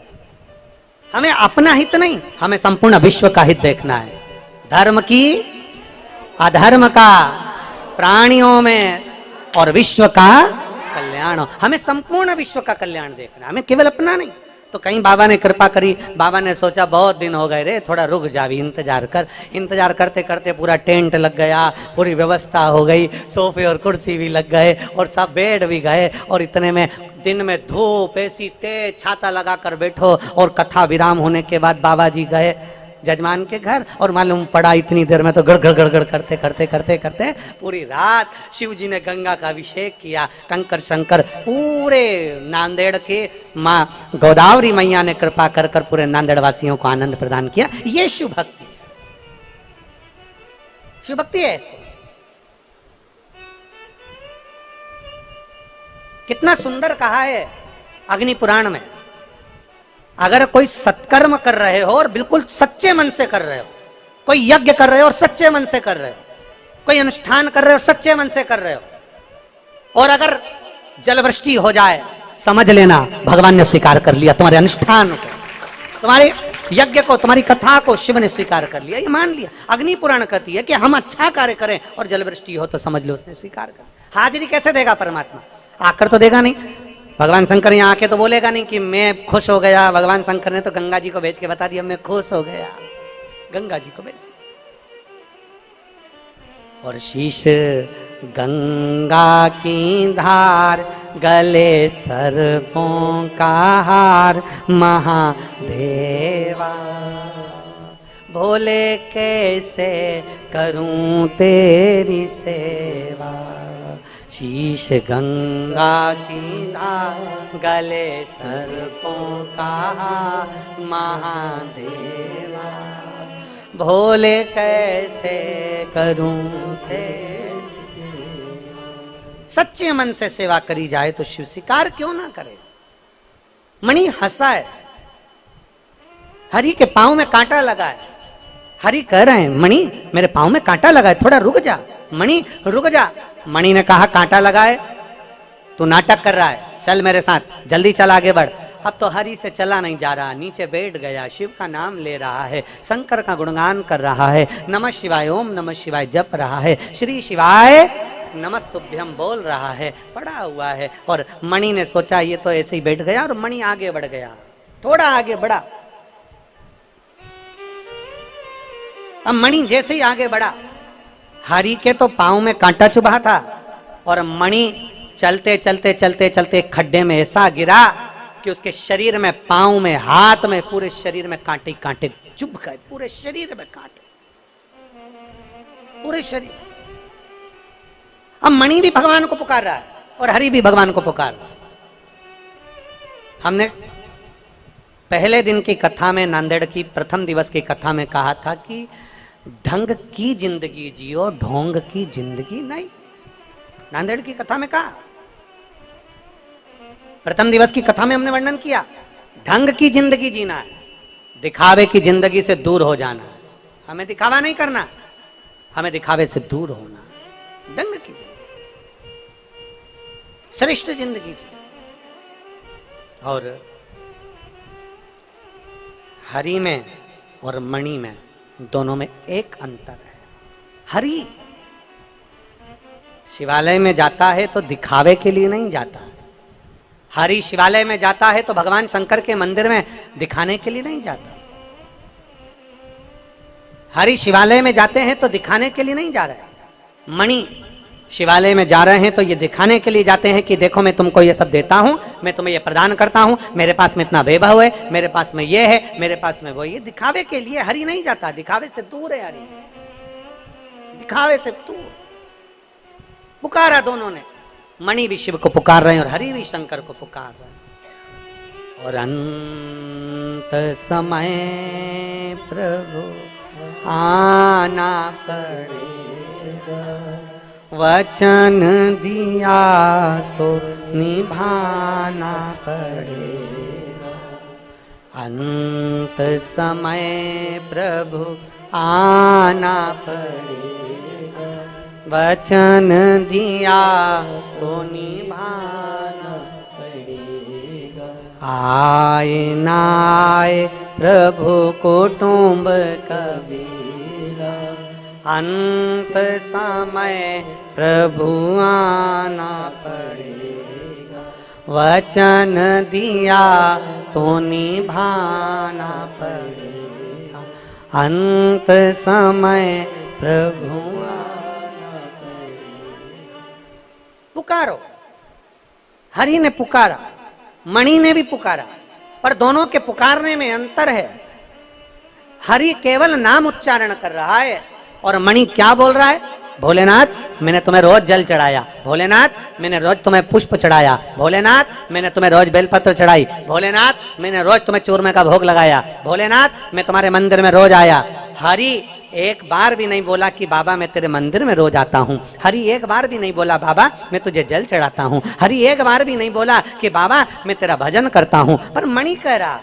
हमें अपना हित नहीं, हमें संपूर्ण विश्व का हित देखना है। धर्म की अधर्म का, प्राणियों में और विश्व का कल्याण हो। हमें संपूर्ण विश्व का कल्याण देखना, हमें केवल अपना नहीं। तो कहीं बाबा ने कृपा करी, बाबा ने सोचा बहुत दिन हो गए रे, थोड़ा रुक जावी, इंतजार कर। इंतजार करते करते पूरा टेंट लग गया, पूरी व्यवस्था हो गई, सोफे और कुर्सी भी लग गए और सब बेड भी गए। और इतने में दिन में धूप ऐसी तेज, छाता लगा कर बैठो। और कथा विराम होने के बाद बाबा जी गए जजमान के घर, और मालूम पड़ा इतनी देर में तो गड़गड़ गड़गड़ करते करते करते करते पूरी रात शिव जी ने गंगा का अभिषेक किया। कंकर शंकर पूरे नांदेड़ के माँ गोदावरी मैया ने कृपा कर कर पूरे नांदेड़ वासियों को आनंद प्रदान किया। ये शिव भक्ति है, शिव भक्ति है। कितना सुंदर कहा है अग्नि पुराण में, अगर कोई सत्कर्म कर रहे हो और बिल्कुल सच्चे मन से कर रहे हो, कोई यज्ञ कर रहे हो और सच्चे मन से कर रहे हो, कोई अनुष्ठान कर रहे हो सच्चे मन से कर रहे हो, और अगर जलवृष्टि हो जाए, समझ लेना भगवान ने स्वीकार कर लिया तुम्हारे अनुष्ठान को, तुम्हारे यज्ञ को, तुम्हारी कथा को शिव ने स्वीकार कर लिया, ये मान लिया। अग्नि पुराण कहती है कि हम अच्छा कार्य करें और जलवृष्टि हो तो समझ लो उसने स्वीकार कर। हाजिरी कैसे देगा परमात्मा? आकर तो देगा नहीं। भगवान शंकर यहाँ आके तो बोलेगा नहीं कि मैं खुश हो गया। भगवान शंकर ने तो गंगा जी को भेज के बता दिया मैं खुश हो गया, गंगा जी को भेज। और शीश गंगा की धार, गले सर्पों का हार, महादेवा भोले कैसे करूं तेरी सेवा। शीश गंगा की धार, गले सर्पों का हार, महादेवा भोले कैसे करूं तेरी सेवा। सच्चे मन से सेवा करी जाए तो शिव स्वीकार क्यों ना करे। मणि हंसा है, हरि के पांव में कांटा लगा है। हरि कह रहे हैं मणि मेरे पांव में कांटा लगा है, थोड़ा रुक जा। मणि रुक जा। मणि ने कहा कांटा लगा है, तू नाटक कर रहा है, चल मेरे साथ, जल्दी चल आगे बढ़। अब तो हरि से चला नहीं जा रहा, नीचे बैठ गया, शिव का नाम ले रहा है, शंकर का गुणगान कर रहा है, नमः शिवाय ओम नमः शिवाय जप रहा है, श्री शिवाय नमस्तुभ्यम बोल रहा है, पड़ा हुआ है। और मणि ने सोचा ये तो ऐसे ही बैठ गया, और मणि आगे बढ़ गया, थोड़ा आगे बढ़ा। अब मणि जैसे ही आगे बढ़ा, हरि के तो पांव में कांटा चुभा था, और मणि चलते चलते चलते चलते खड्डे में ऐसा गिरा कि उसके शरीर में, पांव में, हाथ में, पूरे शरीर में कांटे कांटे चुभ गए, पूरे शरीर में कांटे, पूरे शरीर। अब मणि भी भगवान को पुकार रहा है और हरि भी भगवान को पुकार रहा है। हमने पहले दिन की कथा में, नांदेड़ की प्रथम दिवस की कथा में कहा था कि ढंग की जिंदगी जियो, ढोंग की जिंदगी नहीं। नांदेड़ की कथा में कहा, प्रथम दिवस की कथा में हमने वर्णन किया, ढंग की जिंदगी जीना है, दिखावे की जिंदगी से दूर हो जाना है। हमें दिखावा नहीं करना, हमें दिखावे से दूर होना, ढंग की जिंदगी, श्रेष्ठ जिंदगी जी। और हरि में और मणि में, दोनों में एक अंतर है। हरि शिवालय में जाता है तो दिखावे के लिए नहीं जाता। हरि शिवालय में जाता है तो भगवान शंकर के मंदिर में दिखाने के लिए नहीं जाता। हरि शिवालय में जाते हैं तो दिखाने के लिए नहीं जा रहे। मणि शिवालय में जा रहे हैं तो ये दिखाने के लिए जाते हैं कि देखो मैं तुमको ये सब देता हूं, मैं तुम्हें ये प्रदान करता हूं, मेरे पास में इतना वैभव है, मेरे पास में ये है, मेरे पास में वो। ये दिखावे के लिए हरि नहीं जाता, दिखावे से दूर है हरि, दिखावे से दूर। पुकारा दोनों ने, मणि भी शिव को पुकार रहे हैं और हरि भी शंकर को पुकार रहे हैं। और अंत समय प्रभु आना पड़ेगा, वचन दिया तो निभाना पड़ेगा। अंत समय प्रभु आना पड़ेगा, वचन दिया तो निभाना पड़ेगा। आए ना आए प्रभु कुटुंब कबीरा, अंत समय प्रभु आना पड़ेगा, वचन दिया तो निभाना पड़ेगा, अंत समय प्रभु आना पड़ेगा। पुकारो, हरि ने पुकारा, मणि ने भी पुकारा, पर दोनों के पुकारने में अंतर है। हरि केवल नाम उच्चारण कर रहा है और मणि क्या बोल रहा है? भोलेनाथ मैंने तुम्हें रोज जल चढ़ाया, भोलेनाथ मैंने रोज तुम्हें पुष्प चढ़ाया, भोलेनाथ मैंने तुम्हें रोज बेलपत्र चढ़ाई, भोलेनाथ मैंने रोज तुम्हें चूरमे का भोग लगाया, भोलेनाथ मैं तुम्हारे मंदिर में रोज आया। हरि एक बार भी नहीं बोला कि बाबा मैं तेरे मंदिर में रोज आता हूँ। हरि एक बार भी नहीं बोला बाबा मैं तुझे जल चढ़ाता हूँ। हरि एक बार भी नहीं बोला कि बाबा मैं तेरा भजन करता हूँ। पर मणि कह रहा,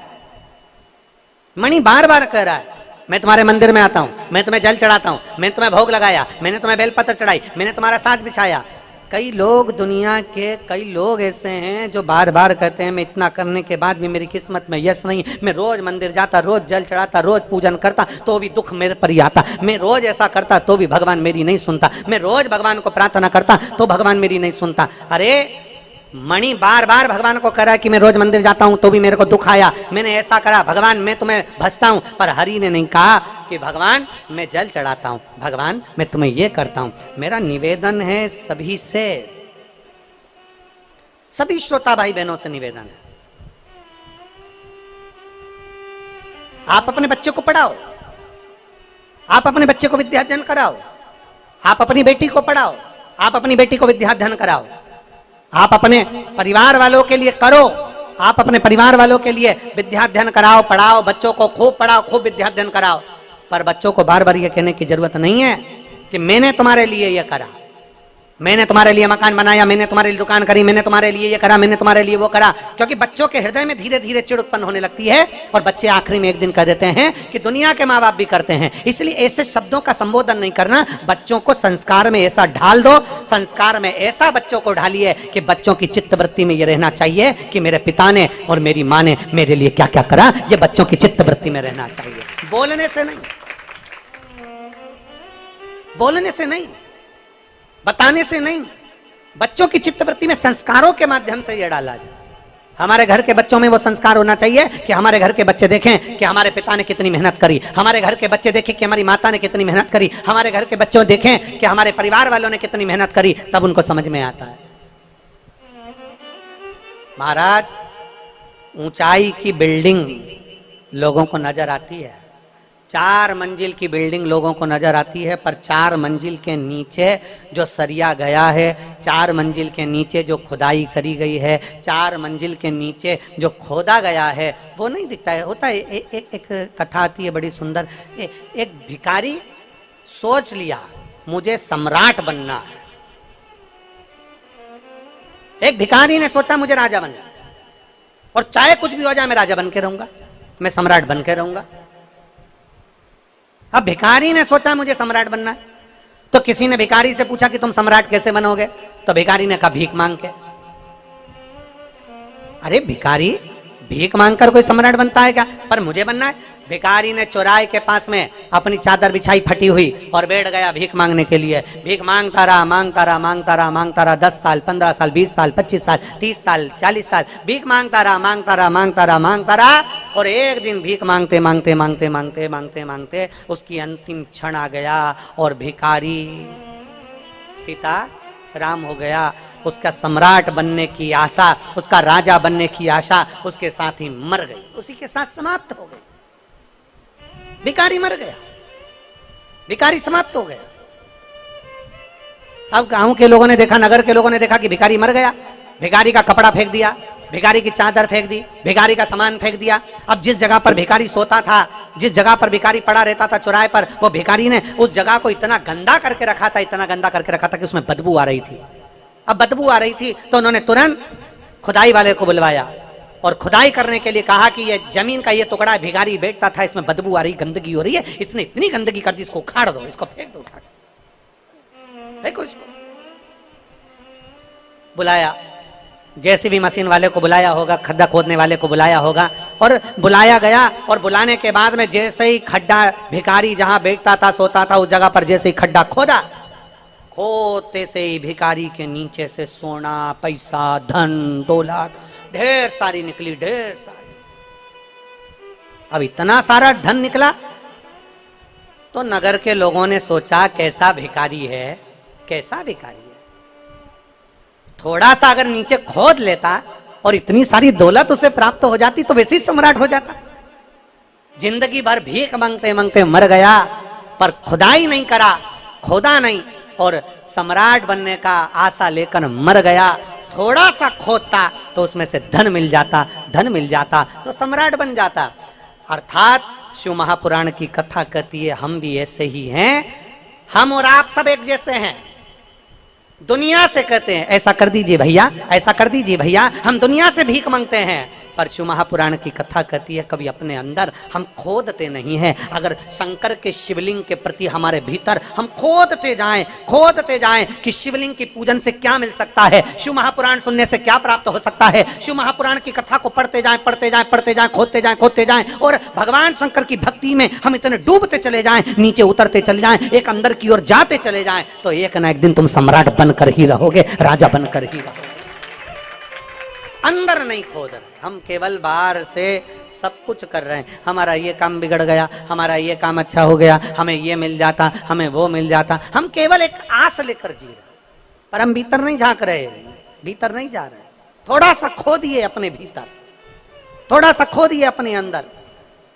मणि बार बार कह रहा है मैं तुम्हारे मंदिर में आता हूँ, मैं तुम्हें जल चढ़ाता हूँ, मैंने तुम्हें भोग लगाया, मैंने तुम्हें बेलपत्र चढ़ाई, मैंने तुम्हारा साज बिछाया। कई लोग, दुनिया के कई लोग ऐसे हैं जो बार बार कहते हैं मैं इतना करने के बाद भी मेरी किस्मत में यश नहीं, मैं रोज मंदिर जाता, रोज जल चढ़ाता, रोज पूजन करता तो भी दुख मेरे पर ही आता, मैं रोज ऐसा करता तो भी भगवान मेरी नहीं सुनता, मैं रोज भगवान को प्रार्थना करता तो भगवान मेरी नहीं सुनता। अरे मणि बार बार भगवान को कह रहा है कि मैं रोज मंदिर जाता हूं तो भी मेरे को दुख आया, मैंने ऐसा करा, भगवान मैं तुम्हें भजता हूं। पर हरि ने नहीं कहा कि भगवान मैं जल चढ़ाता हूं, भगवान मैं तुम्हें ये करता हूं। मेरा निवेदन है सभी से, सभी श्रोता भाई बहनों से निवेदन है, आप अपने बच्चे को पढ़ाओ, आप अपने बच्चे को विद्याध्ययन कराओ, आप अपनी बेटी को पढ़ाओ, आप अपनी बेटी को विद्याध्ययन कराओ, आप अपने परिवार वालों के लिए करो, आप अपने परिवार वालों के लिए विद्याध्ययन कराओ, पढ़ाओ, बच्चों को खूब पढ़ाओ, खूब विद्याध्ययन कराओ। पर बच्चों को बार बार ये कहने की जरूरत नहीं है कि मैंने तुम्हारे लिए ये करा, मैंने तुम्हारे लिए मकान बनाया, मैंने तुम्हारे लिए दुकान करी, मैंने तुम्हारे लिए ये करा, मैंने तुम्हारे लिए वो करा। क्योंकि बच्चों के हृदय में धीरे धीरे चिड़ उत्पन्न होने लगती है और बच्चे आखिरी में एक दिन कह देते हैं कि दुनिया के माँ बाप भी करते हैं। इसलिए ऐसे शब्दों का संबोधन नहीं करना, बच्चों को संस्कार में ऐसा ढाल दो, संस्कार में ऐसा बच्चों को ढालिए कि बच्चों की चित्तवृत्ति में ये रहना चाहिए कि मेरे पिता ने और मेरी माँ ने मेरे लिए क्या क्या करा, ये बच्चों की चित्तवृत्ति में रहना चाहिए, बोलने से नहीं, बोलने से नहीं, बताने से नहीं, बच्चों की चित्तवृत्ति में संस्कारों के माध्यम से यह डाला जाए। हमारे घर के बच्चों में वो संस्कार होना चाहिए कि हमारे घर के बच्चे देखें कि हमारे पिता ने कितनी मेहनत करी, हमारे घर के बच्चे देखें कि हमारी माता ने कितनी मेहनत करी, हमारे घर के बच्चों देखें कि हमारे परिवार वालों ने कितनी मेहनत करी, तब उनको समझ में आता है। महाराज, ऊंचाई की बिल्डिंग लोगों को नजर आती है, 4 मंजिल की बिल्डिंग लोगों को नजर आती है, पर 4 मंजिल के नीचे जो सरिया गया है, 4 मंजिल के नीचे जो खुदाई करी गई है, 4 मंजिल के नीचे जो खोदा गया है, वो नहीं दिखता है। होता है एक कथा आती है बड़ी सुंदर, एक भिखारी सोच लिया मुझे सम्राट बनना है। एक भिखारी ने सोचा मुझे राजा बनना, और चाहे कुछ भी हो जाए मैं राजा बन के रहूंगा, मैं सम्राट बन के रहूंगा। अब भिखारी ने सोचा मुझे सम्राट बनना है, तो किसी ने भिखारी से पूछा कि तुम सम्राट कैसे बनोगे, तो भिखारी ने कहा भीख मांग के। अरे भिखारी, भीख मांगकर कोई सम्राट बनता है क्या? पर मुझे बनना है। भिखारी ने चौराहे के पास में अपनी चादर बिछाई फटी हुई और बैठ गया भीख मांगने के लिए। भीख मांगता रहा, मांगता रहा, मांगता रहा, मांगता रहा, 10 साल, 15 साल, 20 साल, 25 साल, 30 साल, 40 साल भीख मांगता रहा, मांगता रहा, मांगता रहा, मांगता रहा। और एक दिन भीख मांगते मांगते मांगते मांगते मांगते मांगते उसकी अंतिम क्षण आ गया और भिखारी सीता राम हो गया। उसका सम्राट बनने की आशा, उसका राजा बनने की आशा उसके साथ ही मर गई, उसी के साथ समाप्त हो गई। भिखारी मर गया, भिखारी समाप्त हो गया। अब गांव के लोगों ने देखा, नगर के लोगों ने देखा कि भिखारी मर गया। भिखारी का कपड़ा फेंक दिया, भिखारी की चादर फेंक दी, भिखारी का सामान फेंक दिया। अब जिस जगह पर भिखारी सोता था, जिस जगह पर भिखारी पड़ा रहता था चौराहे पर, वो भिखारी ने उस जगह को इतना गंदा करके रखा था, इतना गंदा करके रखा था कि उसमें बदबू आ रही थी। अब बदबू आ रही थी तो उन्होंने तुरंत खुदाई वाले को बुलवाया और खुदाई करने के लिए कहा कि ये जमीन का ये टुकड़ा भिखारी बैठता था, इसमें बदबू आ रही, गंदगी हो रही है, इसने इतनी गंदगी कर दी, इसको उखाड़ दो, इसको फेंक दो, उठा फेंको इसको। बुलाया, जेसीबी मशीन वाले को बुलाया होगा, खड्डा खोदने वाले को बुलाया होगा, और बुलाया गया, और बुलाने के बाद में जैसे ही खड्डा, भिखारी जहां बैठता था सोता था उस जगह पर जैसे ही खड्डा खोदा, खोदते से ही भिखारी के नीचे से सोना, पैसा, धन, दौलत ढेर सारी निकली, ढेर सारी। अब इतना सारा धन निकला तो नगर के लोगों ने सोचा कैसा भिखारी है, कैसा भिखारी है। थोड़ा सा अगर नीचे खोद लेता और इतनी सारी दौलत उसे प्राप्त हो जाती तो वैसे ही सम्राट हो जाता। जिंदगी भर भीख मांगते मांगते मर गया, पर खुदाई नहीं करा, खोदा नहीं, और सम्राट बनने का आशा लेकर मर गया। थोड़ा सा खोदता तो उसमें से धन मिल जाता, धन मिल जाता तो सम्राट बन जाता। अर्थात शिव महापुराण की कथा कहती है हम भी ऐसे ही हैं, हम और आप सब एक जैसे हैं। दुनिया से कहते हैं ऐसा कर दीजिए भैया, ऐसा कर दीजिए भैया, हम दुनिया से भीख मांगते हैं, पर शिव महापुराण की कथा कहती है कभी अपने अंदर हम खोदते नहीं हैं। अगर शंकर के शिवलिंग के प्रति हमारे भीतर हम खोदते जाएं कि शिवलिंग की पूजन से क्या मिल सकता है, शिव महापुराण सुनने से क्या प्राप्त हो सकता है, शिव महापुराण की कथा को पढ़ते जाएं, खोदते जाएं, और भगवान शंकर की भक्ति में हम इतने डूबते चले जाएं, नीचे उतरते चले जाएं, एक अंदर की ओर जाते चले जाएं, तो एक ना एक दिन तुम सम्राट बनकर ही रहोगे, राजा बनकर ही रहोगे। अंदर नहीं खोद रहे, हम केवल बाहर से सब कुछ कर रहे हैं। हमारा ये काम बिगड़ गया, हमारा ये काम अच्छा हो गया, हमें ये मिल जाता, हमें वो मिल जाता। हम केवल एक आस लेकर जी रहे, पर हम भीतर नहीं झांक रहे, भीतर नहीं जा रहे। थोड़ा सा खोदिए अपने भीतर, थोड़ा सा खोदिए अपने अंदर,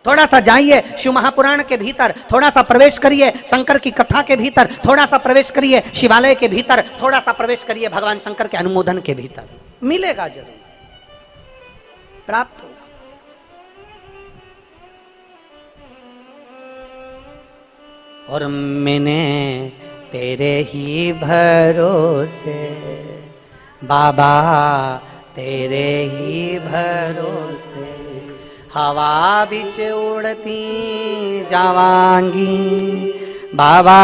थोड़ा सा जाइए शिव महापुराण के भीतर, थोड़ा सा प्रवेश करिए शंकर की कथा के भीतर, थोड़ा सा प्रवेश करिए शिवालय के भीतर, थोड़ा सा प्रवेश करिए भगवान शंकर के अनुमोदन के भीतर। मिलेगा जरूर, प्राप्त हो। और मैंने तेरे ही भरोसे बाबा, तेरे ही भरोसे हवा बिच उड़ती जावांगी बाबा,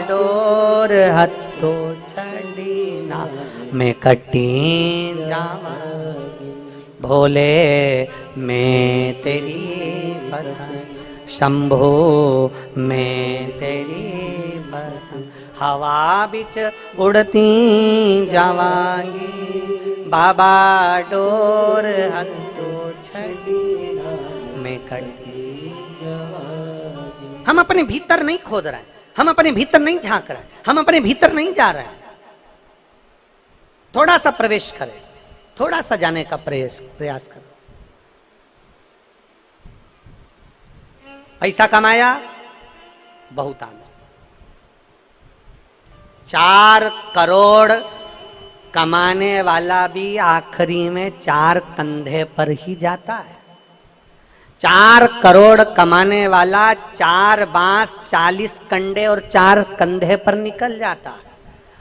डोर हथो छड़ी ना मैं कटी जावांगी। भोले मैं तेरी बदन, शंभो मैं तेरी बदन, हवा बिच उड़ती जावांगी बाबा, डोर हथो छड़ी मैं कटी जावांगी। हम अपने भीतर नहीं खोद रहे हैं, हम अपने भीतर नहीं झांक रहे हैं, हम अपने भीतर नहीं जा रहे हैं। थोड़ा सा प्रवेश करें, थोड़ा सा जाने का प्रयास करो। पैसा कमाया, बहुत आनंद। 4 करोड़ कमाने वाला भी आखिरी में 4 कंधे पर ही जाता है। 4 करोड़ कमाने वाला 4 बांस 40 कंडे और 4 कंधे पर निकल जाता है,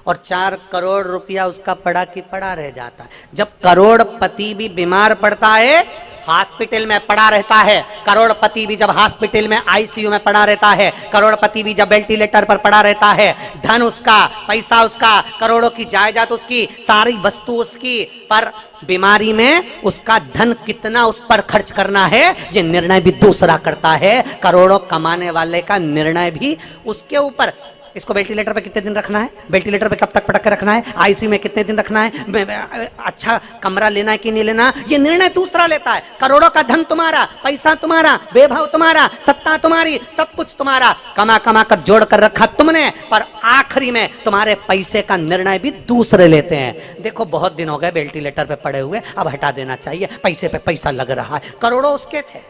और 4 करोड़ रुपया उसका पड़ा की पड़ा रह जाता है। जब करोड़पति भी बीमार पड़ता है, हॉस्पिटल में पड़ा रहता है, करोड़पति भी जब हॉस्पिटल में आईसीयू में पड़ा रहता है, करोड़पति भी जब वेंटिलेटर पर पड़ा रहता है, धन उसका, पैसा उसका, करोड़ों की जायदाद उसकी, सारी वस्तु उसकी, पर बीमारी में उसका धन कितना उस पर खर्च करना है ये निर्णय भी दूसरा करता है। करोड़ों कमाने वाले का निर्णय भी उसके ऊपर, इसको वेंटिलेटर पे कितने दिन रखना है, वेंटिलेटर पे कब तक पटक के रखना है, आईसीयू में कितने दिन रखना है, अच्छा कमरा लेना है कि नहीं लेना, ये निर्णय दूसरा लेता है। करोड़ों का धन तुम्हारा, पैसा तुम्हारा, वैभव तुम्हारा, सत्ता तुम्हारी, सब कुछ तुम्हारा, कमा कमा कर जोड़ कर रखा तुमने, पर आखिरी में तुम्हारे पैसे का निर्णय भी दूसरे लेते हैं। देखो बहुत दिन हो गए वेंटिलेटर पे पड़े हुए, अब हटा देना चाहिए, पैसे पे पैसा लग रहा है। करोड़ों उसके थे,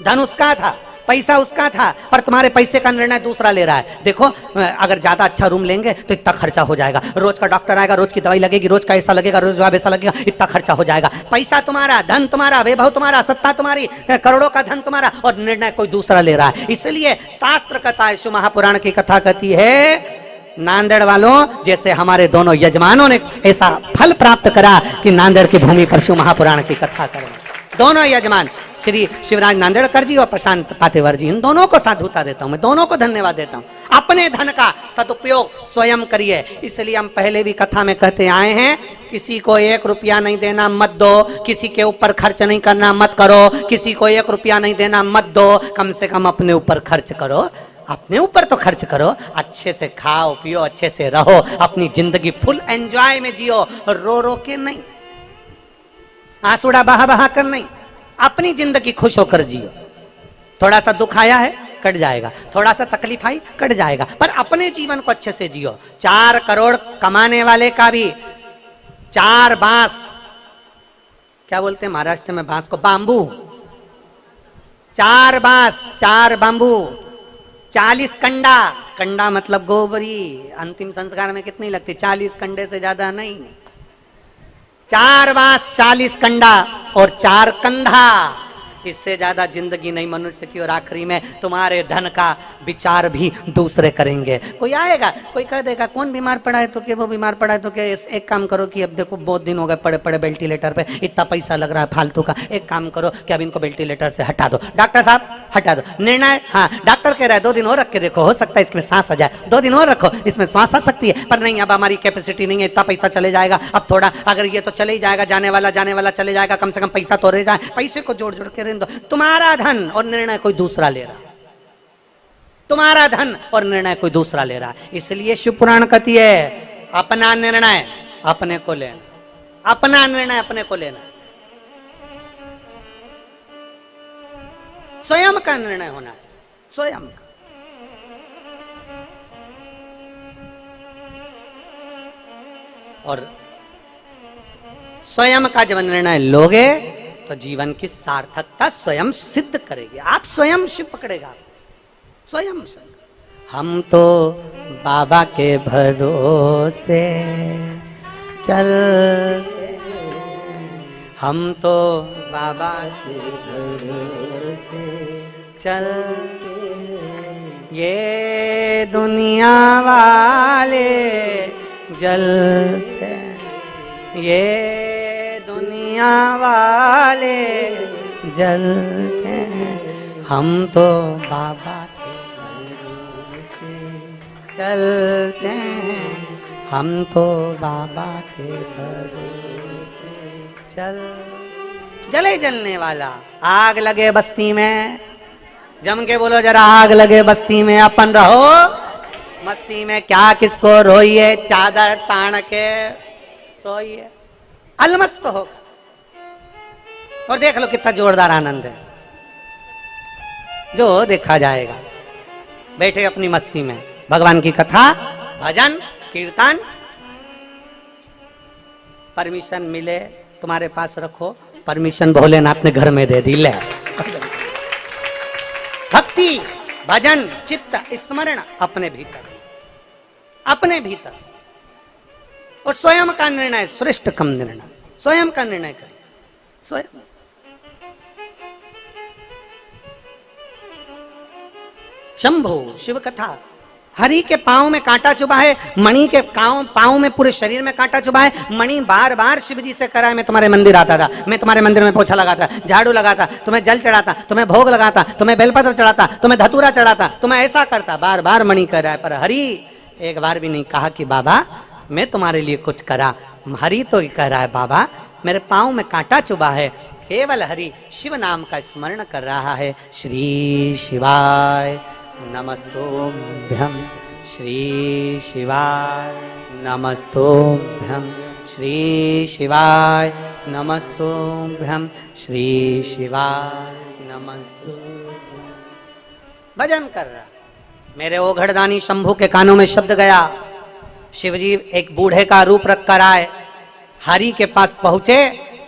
धन उसका था, पैसा उसका था, पर तुम्हारे पैसे का निर्णय दूसरा ले रहा है। देखो अगर ज्यादा अच्छा रूम लेंगे तो इतना खर्चा हो जाएगा, रोज का डॉक्टर आएगा, रोज की दवाई लगेगी, रोज का ऐसा लगेगा, रोज वैसा लगेगा, इतना खर्चा हो जाएगा। पैसा तुम्हारा, धन तुम्हारा, वैभव तुम्हारा, सत्ता तुम्हारी, करोड़ों का धन तुम्हारा, और निर्णय कोई दूसरा ले रहा है। इसलिए शास्त्र कहता है, शिव महापुराण की कथा कहती है, नांदेड़ वालों जैसे हमारे दोनों यजमानों ने ऐसा फल प्राप्त करा कि नांदेड़ की भूमि पर शिव महापुराण की कथा करें। दोनों यजमान श्री शिवराज नांदेड़कर जी और प्रशांत पातेवर जी, इन दोनों को साधुता देता हूं, मैं दोनों को धन्यवाद देता हूं। अपने धन का सदुपयोग स्वयं करिए। इसलिए हम पहले भी कथा में कहते आए हैं, किसी को 1 रुपया नहीं देना मत दो, किसी के ऊपर खर्च नहीं करना मत करो, किसी को 1 रुपया नहीं देना मत दो, कम से कम अपने ऊपर खर्च करो। अपने ऊपर तो खर्च करो, अच्छे से खाओ पियो, अच्छे से रहो, अपनी जिंदगी फुल एंजॉय में जियो, रो रो के नहीं, आंसुड़ा बहा बहा कर नहीं, अपनी जिंदगी खुश होकर जियो। थोड़ा सा दुख आया है कट जाएगा, थोड़ा सा तकलीफ आई कट जाएगा, पर अपने जीवन को अच्छे से जियो। 4 करोड़ कमाने वाले का भी 4 बांस, क्या बोलते हैं महाराष्ट्र में बांस को, बांबू, 4 बांस 4 बांबू, 40 कंडा, कंडा मतलब गोबरी, अंतिम संस्कार में कितनी लगती, 40 कंडे से ज्यादा नहीं, 4 बांस 40 कंडा और 4 कंधा, इससे ज्यादा जिंदगी नहीं मनुष्य की। और आखिरी में तुम्हारे धन का विचार भी दूसरे करेंगे। कोई आएगा, कोई कह देगा कौन बीमार पड़ा है तो कि वो बीमार पड़ा है तो कि एक काम करो कि अब देखो बहुत दिन हो गए पड़े पड़े वेंटिलेटर पे, इतना पैसा लग रहा है फालतू का, एक काम करो कि अब इनको वेंटिलेटर से हटा दो। डॉक्टर साहब हटा दो, निर्णय, हाँ डॉक्टर कह रहा है 2 दिन और रख के देखो, हो सकता है इसमें सांस आ जाए, 2 दिन और रखो, इसमें सांस आ सकती है, पर नहीं अब हमारी कैपेसिटी नहीं है, इतना पैसा चले जाएगा, अब थोड़ा अगर ये तो चले ही जाएगा, जाने वाला चले जाएगा, कम से कम पैसा तो रह जाए, पैसे को जोड़ जोड़ के दो। तुम्हारा धन और निर्णय कोई दूसरा ले रहा, तुम्हारा धन और निर्णय कोई दूसरा ले रहा। इसलिए शिव पुराण कहती है अपना निर्णय अपने को लेना, अपना निर्णय अपने को लेना, स्वयं का निर्णय होना चाहिए, स्वयं का। और स्वयं का जब निर्णय लोगे तो जीवन की सार्थकता स्वयं सिद्ध करेगी, आप स्वयं शिव पकड़ेगा, स्वयं। हम तो बाबा के भरोसे चल, हम तो बाबा के भरोसे चल, ये दुनिया वाले जलते, ये दुनिया वाले जलते हैं, हम तो बाबा के भरोसे चलते हैं, हम तो बाबा के भरोसे चल। जले जलने वाला, आग लगे बस्ती में, जम के बोलो जरा आग लगे बस्ती में, अपन रहो मस्ती में, क्या किसको रोइए, चादर तान के सोइए, अलमस्त हो और देख लो कितना जोरदार आनंद है, जो देखा जाएगा। बैठे अपनी मस्ती में, भगवान की कथा, भजन, कीर्तन, परमिशन मिले तुम्हारे पास रखो, परमिशन भोलेनाथ ने घर में दे दी, ले भक्ति, भजन, चित्त, स्मरण अपने भीतर, अपने भीतर। और स्वयं का निर्णय, श्रेष्ठ कम निर्णय, स्वयं का निर्णय करें, स्वयं। शंभु शिव कथा, हरि के पांव में कांटा चुभा है, मणि के पांव में पूरे शरीर में कांटा चुभा है। मणि बार बार शिव जी से करा है, मैं तुम्हारे मंदिर आता था, मैं तुम्हारे मंदिर में पोछा लगाता, झाड़ू लगाता, तुम्हें जल चढ़ाता, तुम्हें भोग लगाता, तुम्हें बेलपत्र चढ़ाता, तुम्हें धतूरा चढ़ाता, तुम्हें ऐसा करता, बार बार मणि कर रहा है। पर हरि एक बार भी नहीं कहा कि बाबा मैं तुम्हारे लिए कुछ करा। हरि तो कह रहा है बाबा मेरे पांव में कांटा चुभा है, केवल हरि शिव नाम का स्मरण कर रहा है। श्री शिवाय नमस्तोभ्यं, श्री शिवाय नमस्तोभ्यं, श्री शिवाय नमस्तोभ्यं, श्री शिवाय नमस्तोभ्यं। भजन कर रहा, मेरे ओघड़दानी शंभू के कानों में शब्द गया। शिवजी एक बूढ़े का रूप रख कर आए, हरि के पास पहुंचे,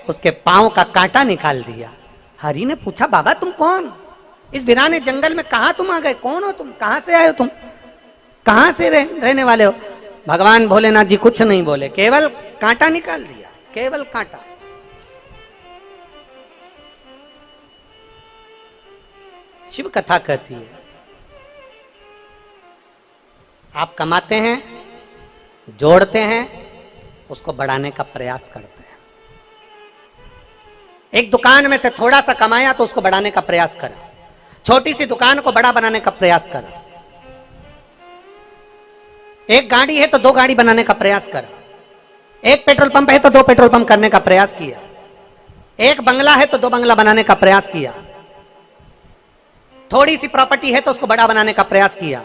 उसके पांव का कांटा निकाल दिया। हरि ने पूछा बाबा तुम कौन, इस वीराने जंगल में कहां तुम आ गए, कौन हो तुम, कहां से आए हो तुम, कहां से रहने वाले हो। भगवान भोलेनाथ जी कुछ नहीं बोले, केवल कांटा निकाल दिया, केवल कांटा। शिव कथा कहती है आप कमाते हैं, जोड़ते हैं, उसको बढ़ाने का प्रयास करते हैं। एक दुकान में से थोड़ा सा कमाया तो उसको बढ़ाने का प्रयास करा, छोटी सी दुकान को बड़ा बनाने का प्रयास करा। एक गाड़ी है तो 2 गाड़ी बनाने का प्रयास करा, एक पेट्रोल पंप है तो 2 पेट्रोल पंप करने का प्रयास किया, एक बंगला है तो 2 बंगला बनाने का प्रयास किया, थोड़ी सी प्रॉपर्टी है तो उसको बड़ा बनाने का प्रयास किया।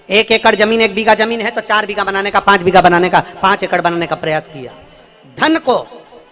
1 एकड़ जमीन, 1 बीघा जमीन है तो 4 बीघा बनाने का, 5 बीघा बनाने का, 5 एकड़ बनाने का प्रयास किया। धन को,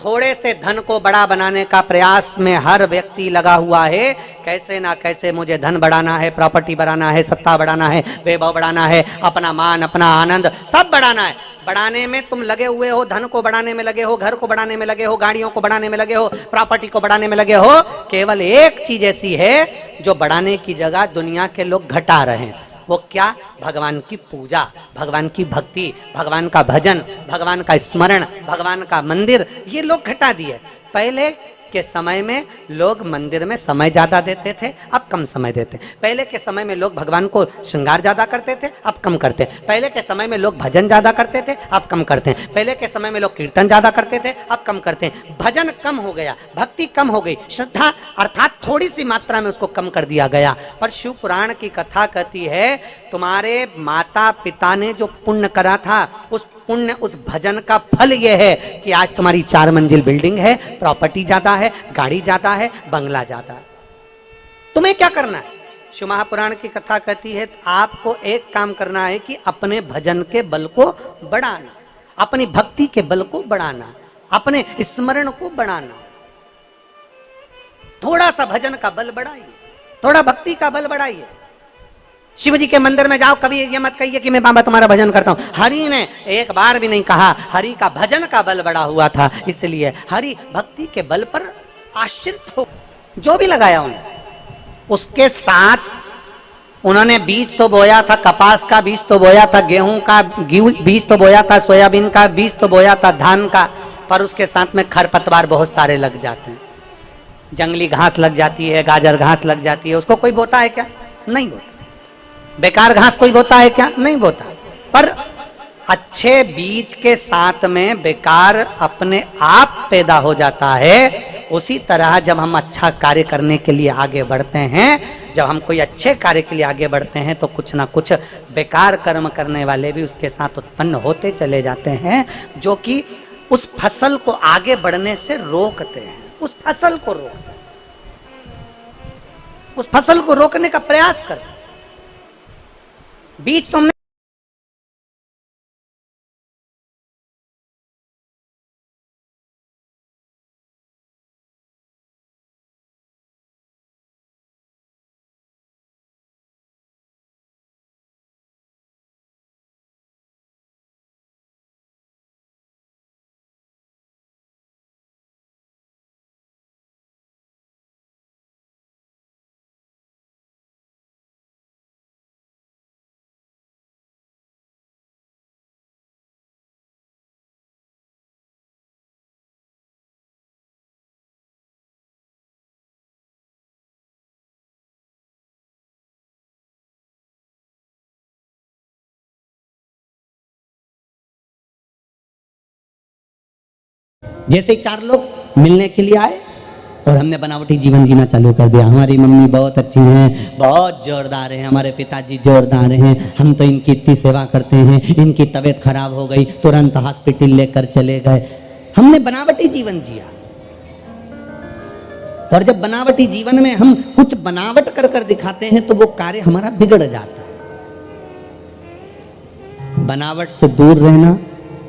थोड़े से धन को बड़ा बनाने का प्रयास में हर व्यक्ति लगा हुआ है। कैसे ना कैसे मुझे धन बढ़ाना है, प्रॉपर्टी बढ़ाना है, सत्ता बढ़ाना है, वैभव बढ़ाना है, अपना मान, अपना आनंद सब बढ़ाना है। बढ़ाने में तुम लगे हुए हो, धन को बढ़ाने में लगे हो, घर को बढ़ाने में लगे हो, गाड़ियों को बढ़ाने में लगे हो, प्रॉपर्टी को बढ़ाने में लगे हो। केवल एक चीज ऐसी है जो बढ़ाने की जगह दुनिया के लोग घटा रहे हैं। वो क्या? भगवान की पूजा, भगवान की भक्ति, भगवान का भजन, भगवान का स्मरण, भगवान का मंदिर, ये लोग घटा दिए। पहले के समय में लोग मंदिर में समय ज्यादा देते थे, अब कम समय देते। पहले के समय में लोग भगवान को श्रृंगार ज्यादा करते थे, अब कम करते। पहले के समय में लोग भजन ज्यादा करते थे, अब कम करते। पहले के समय में लोग कीर्तन ज्यादा करते थे, अब कम करते। भजन कम हो गया, भक्ति कम हो गई, श्रद्धा अर्थात थोड़ी सी मात्रा में उसको कम कर दिया गया। पर शिव पुराण की कथा कहती है तुम्हारे माता पिता ने जो पुण्य करा था, उस पुण्य, उस भजन का फल यह है कि आज तुम्हारी 4 मंजिल बिल्डिंग है, प्रॉपर्टी ज्यादा है, गाड़ी ज्यादा है, बंगला ज्यादा है। तुम्हें क्या करना है? शिव महापुराण की कथा कहती है आपको एक काम करना है कि अपने भजन के बल को बढ़ाना, अपनी भक्ति के बल को बढ़ाना, अपने स्मरण को बढ़ाना। थोड़ा सा भजन का बल बढ़ाइए, थोड़ा भक्ति का बल बढ़ाइए। शिव जी के मंदिर में जाओ, कभी ये मत कहिए कि मैं बाबा तुम्हारा भजन करता हूं। हरि ने एक बार भी नहीं कहा, हरि का भजन का बल बढ़ा हुआ था, इसलिए हरि भक्ति के बल पर आश्रित हो। जो भी लगाया उन्होंने, उसके साथ उन्होंने बीज तो बोया था, कपास का बीज तो बोया था, गेहूं का बीज तो बोया था, सोयाबीन का बीज तो बोया था, धान का, पर उसके साथ में खरपतवार बहुत सारे लग जाते हैं। जंगली घास लग जाती है, गाजर घास लग जाती है, उसको कोई बोता है क्या? नहीं बोता। बेकार घास कोई बोता है क्या? नहीं बोता। पर अच्छे बीज के साथ में बेकार अपने आप पैदा हो जाता है। उसी तरह जब हम अच्छा कार्य करने के लिए आगे बढ़ते हैं, जब हम कोई अच्छे कार्य के लिए आगे बढ़ते हैं, तो कुछ ना कुछ बेकार कर्म करने वाले भी उसके साथ उत्पन्न होते चले जाते हैं, जो कि उस फसल को आगे बढ़ने से रोकते हैं। उस फसल को रोकते हैं, उस फसल को रोकने का प्रयास करते हैं। बीज तुमने जैसे 4 लोग मिलने के लिए आए और हमने बनावटी जीवन जीना चालू कर दिया। हमारी मम्मी बहुत अच्छी हैं, बहुत जोरदार हैं, हमारे पिताजी जोरदार हैं, हम तो इनकी इतनी सेवा करते हैं, इनकी तबीयत खराब हो गई, तुरंत हॉस्पिटल लेकर चले गए। हमने बनावटी जीवन जिया। और जब बनावटी जीवन में हम कुछ बनावट कर कर दिखाते हैं तो वो कार्य हमारा बिगड़ जाता है। बनावट से दूर रहना।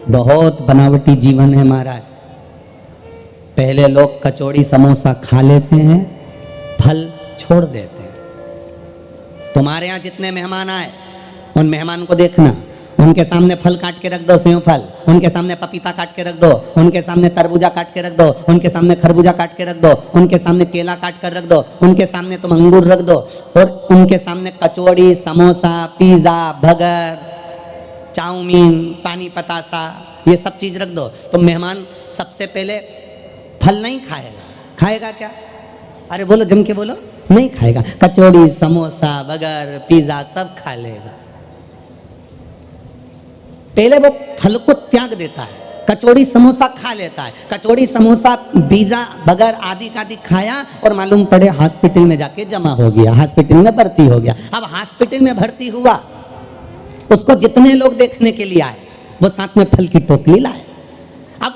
बहुत बनावटी जीवन है महाराज। पहले लोग कचौड़ी समोसा खा लेते हैं, फल छोड़ देते हैं। तुम्हारे यहाँ जितने मेहमान आए, उन मेहमान को देखना, उनके सामने फल काट के रख दो, सेव फल, उनके सामने पपीता काट के रख दो, उनके सामने तरबूजा काट के रख दो, उनके सामने खरबूजा काट के रख दो, उनके सामने केला काट कर रख दो, उनके सामने तुम अंगूर रख दो, और उनके सामने कचौड़ी, समोसा, पिज्जा, बर्गर, चाउमीन, पानी पतासा, ये सब चीज रख दो। तो मेहमान सबसे पहले फल नहीं खाएगा। खाएगा क्या? अरे बोलो, जम के बोलो। नहीं खाएगा। कचौड़ी, समोसा, बर्गर, पिज्जा सब खा लेगा। पहले वो फल को त्याग देता है, कचौड़ी समोसा खा लेता है, कचौड़ी समोसा पिज्जा बर्गर आदि का आदि खाया और मालूम पड़े हॉस्पिटल में जाके जमा हो गया, हॉस्पिटल में भर्ती हो गया। अब हॉस्पिटल में भर्ती हुआ, उसको जितने लोग देखने के लिए आए वो साथ में फल की टोकरी लाए। अब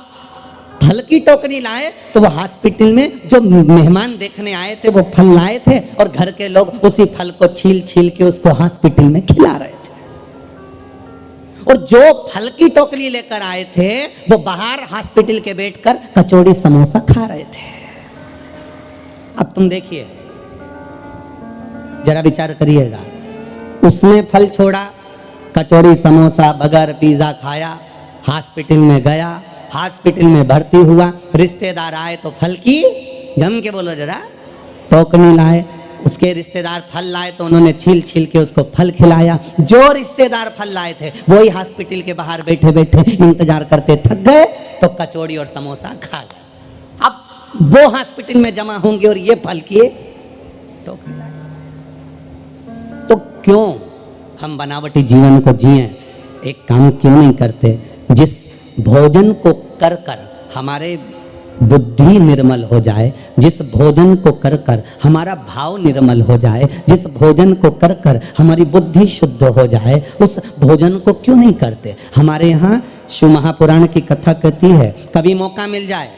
फल की टोकरी लाए तो वो हॉस्पिटल में जो मेहमान देखने आए थे वो फल लाए थे और घर के लोग उसी फल को छील छील के उसको हॉस्पिटल में खिला रहे थे। और जो फल की टोकरी लेकर आए थे वो बाहर हॉस्पिटल के बैठकर कचौड़ी समोसा खा रहे थे। अब तुम देखिए, जरा विचार करिएगा, उसने फल छोड़ा, कचौड़ी समोसा बर्गर पिज्जा खाया, हॉस्पिटल में गया, हॉस्पिटल में भर्ती हुआ, रिश्तेदार आए तो फल की जम के बोलो जरा टोकरी लाए, उसके रिश्तेदार फल लाए तो उन्होंने छील छील के उसको फल खिलाया। जो रिश्तेदार फल लाए थे वही हॉस्पिटल के बाहर बैठे बैठे इंतजार करते थक गए तो कचौड़ी और समोसा खा गए। अब वो हॉस्पिटल में जमा होंगे और ये फल किए टोकरी लाए। तो क्यों हम बनावटी जीवन को जिए? एक काम क्यों नहीं करते, जिस भोजन को कर कर हमारे बुद्धि निर्मल हो जाए, जिस भोजन को कर कर हमारा भाव निर्मल हो जाए, जिस भोजन को कर कर हमारी बुद्धि शुद्ध हो जाए, उस भोजन को क्यों नहीं करते? हमारे यहाँ शिव महापुराण की कथा कहती है, कभी मौका मिल जाए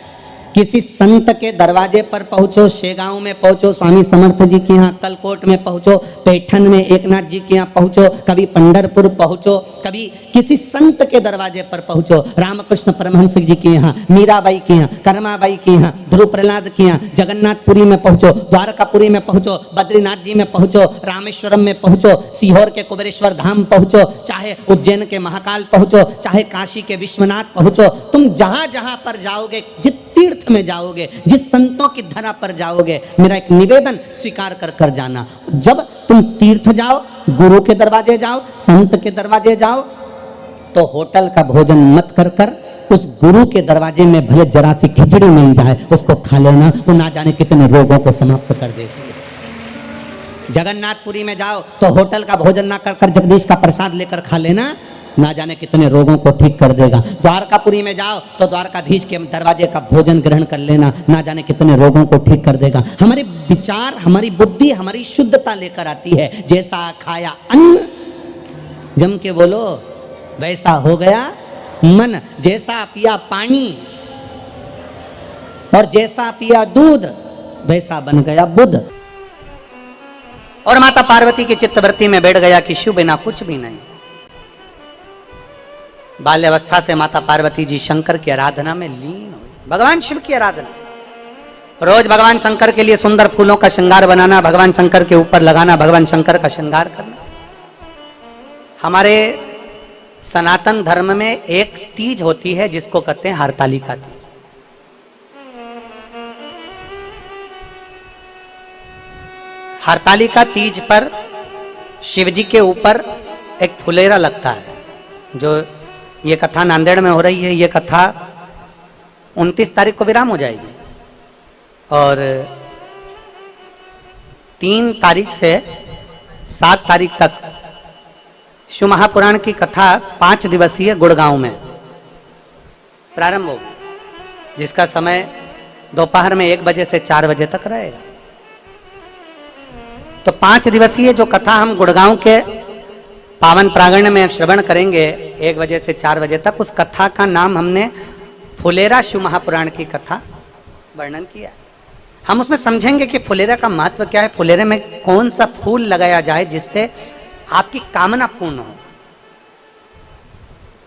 किसी संत के दरवाजे पर पहुंचो, शेगांव में पहुंचो, स्वामी समर्थ जी के यहाँ, कलकोट में पहुंचो, पैठन में एकनाथ जी के यहाँ पहुंचो, कभी पंढरपुर पहुंचो, कभी किसी संत के दरवाजे पर पहुंचो, रामकृष्ण परमहंस जी के यहाँ, मीराबाई के यहाँ, कर्माबाई के यहाँ, ध्रुव प्रहलाद के यहाँ, जगन्नाथपुरी में पहुंचो, द्वारकापुरी में पहुंचो, बद्रीनाथ जी में पहुंचो, रामेश्वरम में पहुंचो, सीहोर के कुबेरेश्वर धाम पहुंचो, चाहे उज्जैन के महाकाल पहुंचो, चाहे काशी के विश्वनाथ पहुंचो, तुम जहां जहां पर जाओगे, जिस तीर्थ में जाओगे, जिस संतों की धरा पर जाओगे, मेरा एक निवेदन स्वीकार कर कर जाना। जब तुम तीर्थ जाओ, गुरु के दरवाजे जाओ, संत के दरवाजे जाओ, तो होटल का भोजन मत कर कर उस गुरु के दरवाजे में भले जरा सी खिचड़ी मिल जाए उसको खा लेना, वो ना जाने कितने रोगों को समाप्त कर देती है। जगन्नाथपुरी में जाओ तो होटल का भोजन ना कर कर जगदीश का प्रसाद लेकर खा लेना, ना जाने कितने रोगों को ठीक कर देगा। द्वारकापुरी में जाओ तो द्वारकाधीश के दरवाजे का भोजन ग्रहण कर लेना, ना जाने कितने रोगों को ठीक कर देगा। हमारे विचार, हमारी बुद्धि, हमारी शुद्धता लेकर आती है। जैसा खाया अन्न, जम के बोलो, वैसा हो गया मन। जैसा पिया पानी और जैसा पिया दूध, वैसा बन गया बुद्ध। और माता पार्वती की चित्तवृत्ति में बैठ गया कि शिव बिना कुछ भी नहीं। बाल्यावस्था से माता पार्वती जी शंकर की आराधना में लीन हुई, भगवान शिव की आराधना। रोज भगवान शंकर के लिए सुंदर फूलों का श्रृंगार बनाना, भगवान शंकर के ऊपर लगाना, भगवान शंकर का श्रृंगार करना। हमारे सनातन धर्म में एक तीज होती है जिसको कहते हैं हरतालिका तीज। हरतालिका तीज पर शिव जी के ऊपर एक फुलेरा लगता है। जो ये कथा नांदेड़ में हो रही है, ये कथा 29 तारीख को विराम हो जाएगी और 3 तारीख से 7 तारीख तक शिव महापुराण की कथा 5 दिवसीय गुड़गांव में प्रारंभ होगी, जिसका समय दोपहर में 1 बजे से 4 बजे तक रहेगा। तो 5 दिवसीय जो कथा हम गुड़गांव के पावन प्रांगण में श्रवण करेंगे 1 बजे से 4 बजे तक, उस कथा का नाम हमने फुलेरा शिव महापुराण की कथा वर्णन किया। हम उसमें समझेंगे कि फुलेरा का महत्व क्या है, फुलेरे में कौन सा फूल लगाया जाए जिससे आपकी कामना पूर्ण हो,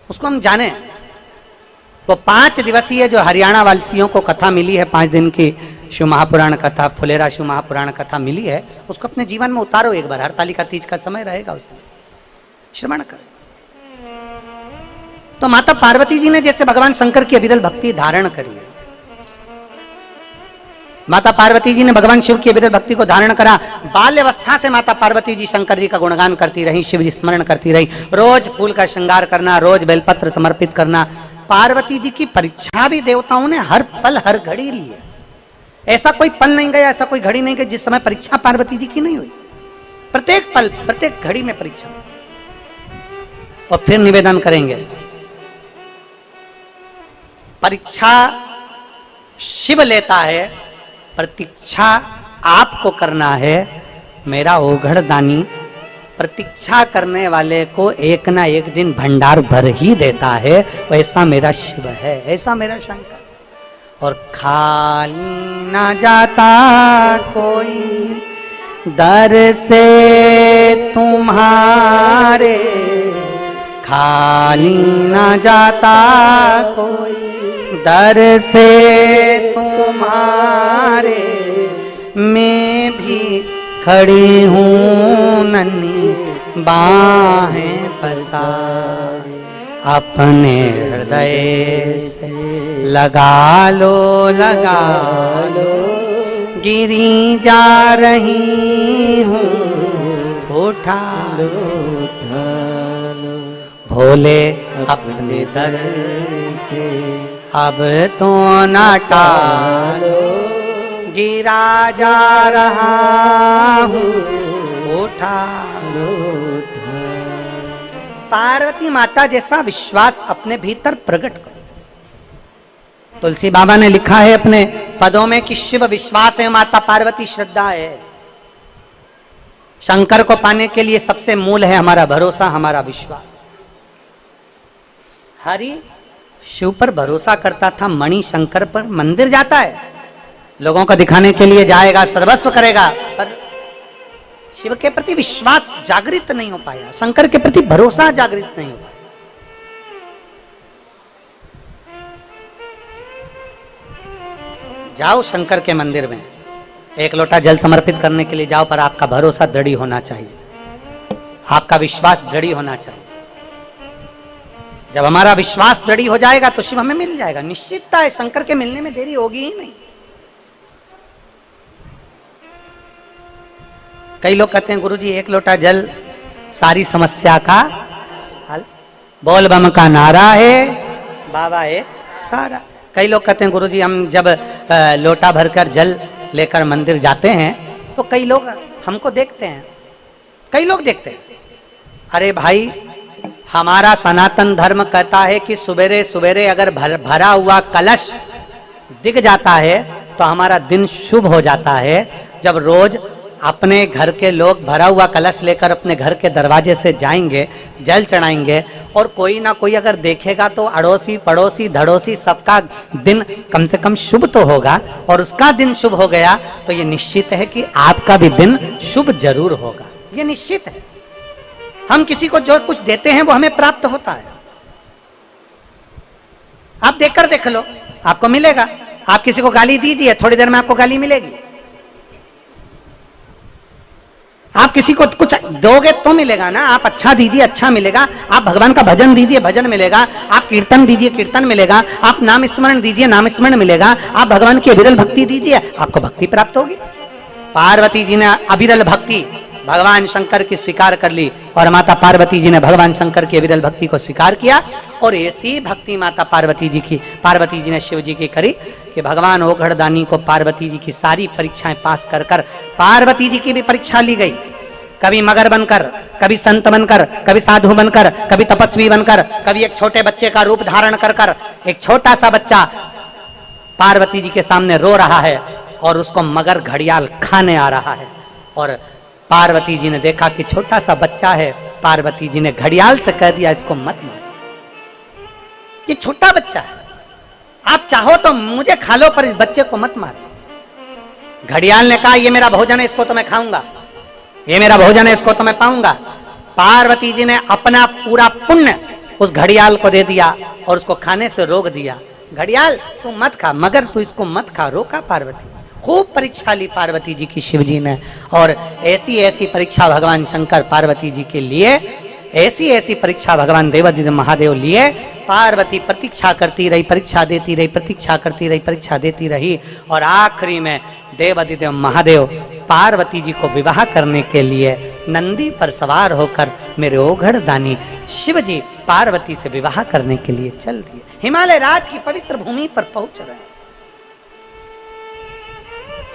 उसको हम जाने। वो 5 दिवसीय जो हरियाणा वासियों को कथा मिली है, 5 दिन की शिव महापुराण कथा, फुलेरा शिव महापुराण कथा मिली है, उसको अपने जीवन में उतारो एक बार। हरतालिका तीज का समय रहेगा, उसमें श्रवण करें। तो माता पार्वती जी ने जैसे भगवान शंकर की अविरल भक्ति धारण करी है, माता पार्वती जी ने भगवान शिव की अविरल भक्ति को धारण करा। बाल्यावस्था से माता पार्वती जी शंकर जी का गुणगान करती रही, शिव जी स्मरण करती रही, रोज फूल का श्रृंगार करना, रोज बेलपत्र समर्पित करना। पार्वती जी की परीक्षा भी देवताओं ने हर पल हर घड़ी ली है। ऐसा कोई पल नहीं गया, ऐसा कोई घड़ी नहीं गई जिस समय परीक्षा पार्वती जी की नहीं हुई। प्रत्येक पल, प्रत्येक घड़ी में परीक्षा। और फिर निवेदन करेंगे परीक्षा शिव लेता है, प्रतीक्षा आपको करना है। मेरा ओघड़ दानी प्रतीक्षा करने वाले को एक ना एक दिन भंडार भर ही देता है। वैसा मेरा शिव है, ऐसा मेरा शंकर। और खाली ना जाता कोई दर से तुम्हारे, खाली ना जाता कोई दर से तुम्हारे। मैं भी खड़ी हूँ नन्ही बाहें पसारे, अपने हृदय से लगा लो गिरी जा रही हूँ, उठा लो भोले अपने दर से अब तो ना टालो, गिरा जा रहा हूँ, उठा लो। पार्वती माता जैसा विश्वास अपने भीतर प्रकट करो। तुलसी बाबा ने लिखा है अपने पदों में कि शिव विश्वास है, माता पार्वती श्रद्धा है। शंकर को पाने के लिए सबसे मूल है हमारा भरोसा, हमारा विश्वास। हरि शिव पर भरोसा करता था, मणि शंकर पर मंदिर जाता है, लोगों को दिखाने के लिए जाएगा, सर्वस्व करेगा, पर शिव के प्रति विश्वास जागृत नहीं हो पाया, शंकर के प्रति भरोसा जागृत नहीं हो पाया। जाओ शंकर के मंदिर में, एक लोटा जल समर्पित करने के लिए जाओ, पर आपका भरोसा दृढ़ होना चाहिए, आपका विश्वास दृढ़ होना चाहिए। जब हमारा विश्वास दृढ़ हो जाएगा तो शिव हमें मिल जाएगा, निश्चितता है, शंकर के मिलने में देरी होगी ही नहीं। कई लोग कहते हैं गुरुजी एक लोटा जल सारी समस्या का हल, बोल बम का नारा है, बाबा है सारा। कई लोग कहते हैं गुरुजी हम जब लोटा भरकर जल लेकर मंदिर जाते हैं तो कई लोग हमको देखते हैं, कई लोग देखते हैं। अरे भाई, हमारा सनातन धर्म कहता है कि सवेरे सवेरे अगर भरा हुआ कलश दिख जाता है तो हमारा दिन शुभ हो जाता है। जब रोज अपने घर के लोग भरा हुआ कलश लेकर अपने घर के दरवाजे से जाएंगे, जल चढ़ाएंगे, और कोई ना कोई अगर देखेगा तो अड़ोसी पड़ोसी धड़ोसी सबका दिन कम से कम शुभ तो होगा, और उसका दिन शुभ हो गया तो ये निश्चित है कि आपका भी दिन शुभ जरूर होगा, ये निश्चित है। हम किसी को जो कुछ देते हैं वो हमें प्राप्त होता है। आप देखकर देख लो, आपको मिलेगा। आप किसी को गाली दीजिए, थोड़ी देर में आपको गाली मिलेगी। आप किसी को कुछ दोगे तो मिलेगा ना, आप अच्छा दीजिए, अच्छा मिलेगा। आप भगवान का भजन दीजिए, भजन मिलेगा। आप कीर्तन दीजिए, कीर्तन मिलेगा। आप नाम स्मरण दीजिए, नाम स्मरण मिलेगा। आप भगवान की अविरल भक्ति दीजिए, आपको भक्ति प्राप्त होगी। पार्वती जी ने अविरल भक्ति भगवान शंकर की स्वीकार कर ली, और माता पार्वती जी ने भगवान शंकर की अविरल भक्ति को स्वीकार किया। और ऐसी भक्ति माता पार्वती जी ने शिव जी की करी कि भगवान ओघड़ दानी को पार्वती जी की सारी परीक्षाएं पास कर कर पार्वती जी की भी परीक्षा ली गई। कभी मगर बनकर, कभी संत बनकर, कभी साधु बनकर, कभी तपस्वी बनकर, कभी एक छोटे बच्चे का रूप धारण कर कर एक छोटा सा बच्चा पार्वती जी के सामने रो रहा है और उसको मगर घड़ियाल खाने आ रहा है। और पार्वती जी ने देखा कि छोटा सा बच्चा है, पार्वती जी ने घड़ियाल से कह दिया इसको मत मारो, ये छोटा बच्चा है, आप चाहो तो मुझे खा लो पर इस बच्चे को मत मारो। घड़ियाल ने कहा ये मेरा भोजन है, इसको तो मैं खाऊंगा, ये मेरा भोजन है, इसको तो मैं पाऊंगा। पार्वती जी ने अपना पूरा पुण्य उस घड़ियाल को दे दिया और उसको खाने से रोक दिया। घड़ियाल तू मत खा, मगर तू इसको मत खा, रोका पार्वती। खूब परीक्षा ली पार्वती जी की शिव जी ने, और ऐसी ऐसी परीक्षा भगवान शंकर पार्वती जी के लिए, ऐसी ऐसी परीक्षा भगवान देवादिदेव महादेव लिए। पार्वती प्रतीक्षा करती रही, परीक्षा देती रही, प्रतीक्षा करती रही, परीक्षा देती रही, और आखिरी में देवादिदेव महादेव पार्वती जी को विवाह करने के लिए नंदी पर सवार होकर मेरे ओघड़ दानी शिव जी पार्वती से विवाह करने के लिए चल दिए। हिमालय राज की पवित्र भूमि पर पहुंच रहे हैं।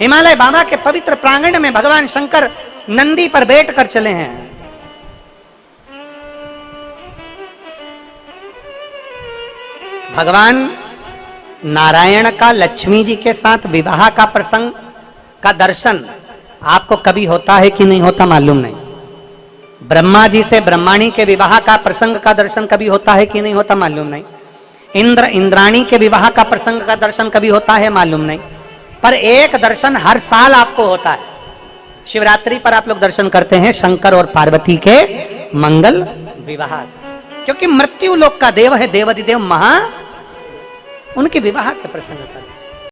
हिमालय बाबा के पवित्र प्रांगण में भगवान शंकर नंदी पर बैठकर चले हैं। भगवान नारायण का लक्ष्मी जी के साथ विवाह का प्रसंग का दर्शन आपको कभी होता है कि नहीं होता मालूम नहीं। ब्रह्मा जी से ब्रह्माणी के विवाह का प्रसंग का दर्शन कभी होता है कि नहीं होता मालूम नहीं। इंद्र इंद्राणी के विवाह का प्रसंग का दर्शन कभी होता है मालूम नहीं। पर एक दर्शन हर साल आपको होता है। शिवरात्रि पर आप लोग दर्शन करते हैं शंकर और पार्वती के मंगल विवाह, क्योंकि मृत्यु लोक का देव है देवाधिदेव महा, उनके विवाह के प्रसंग का दर्शन।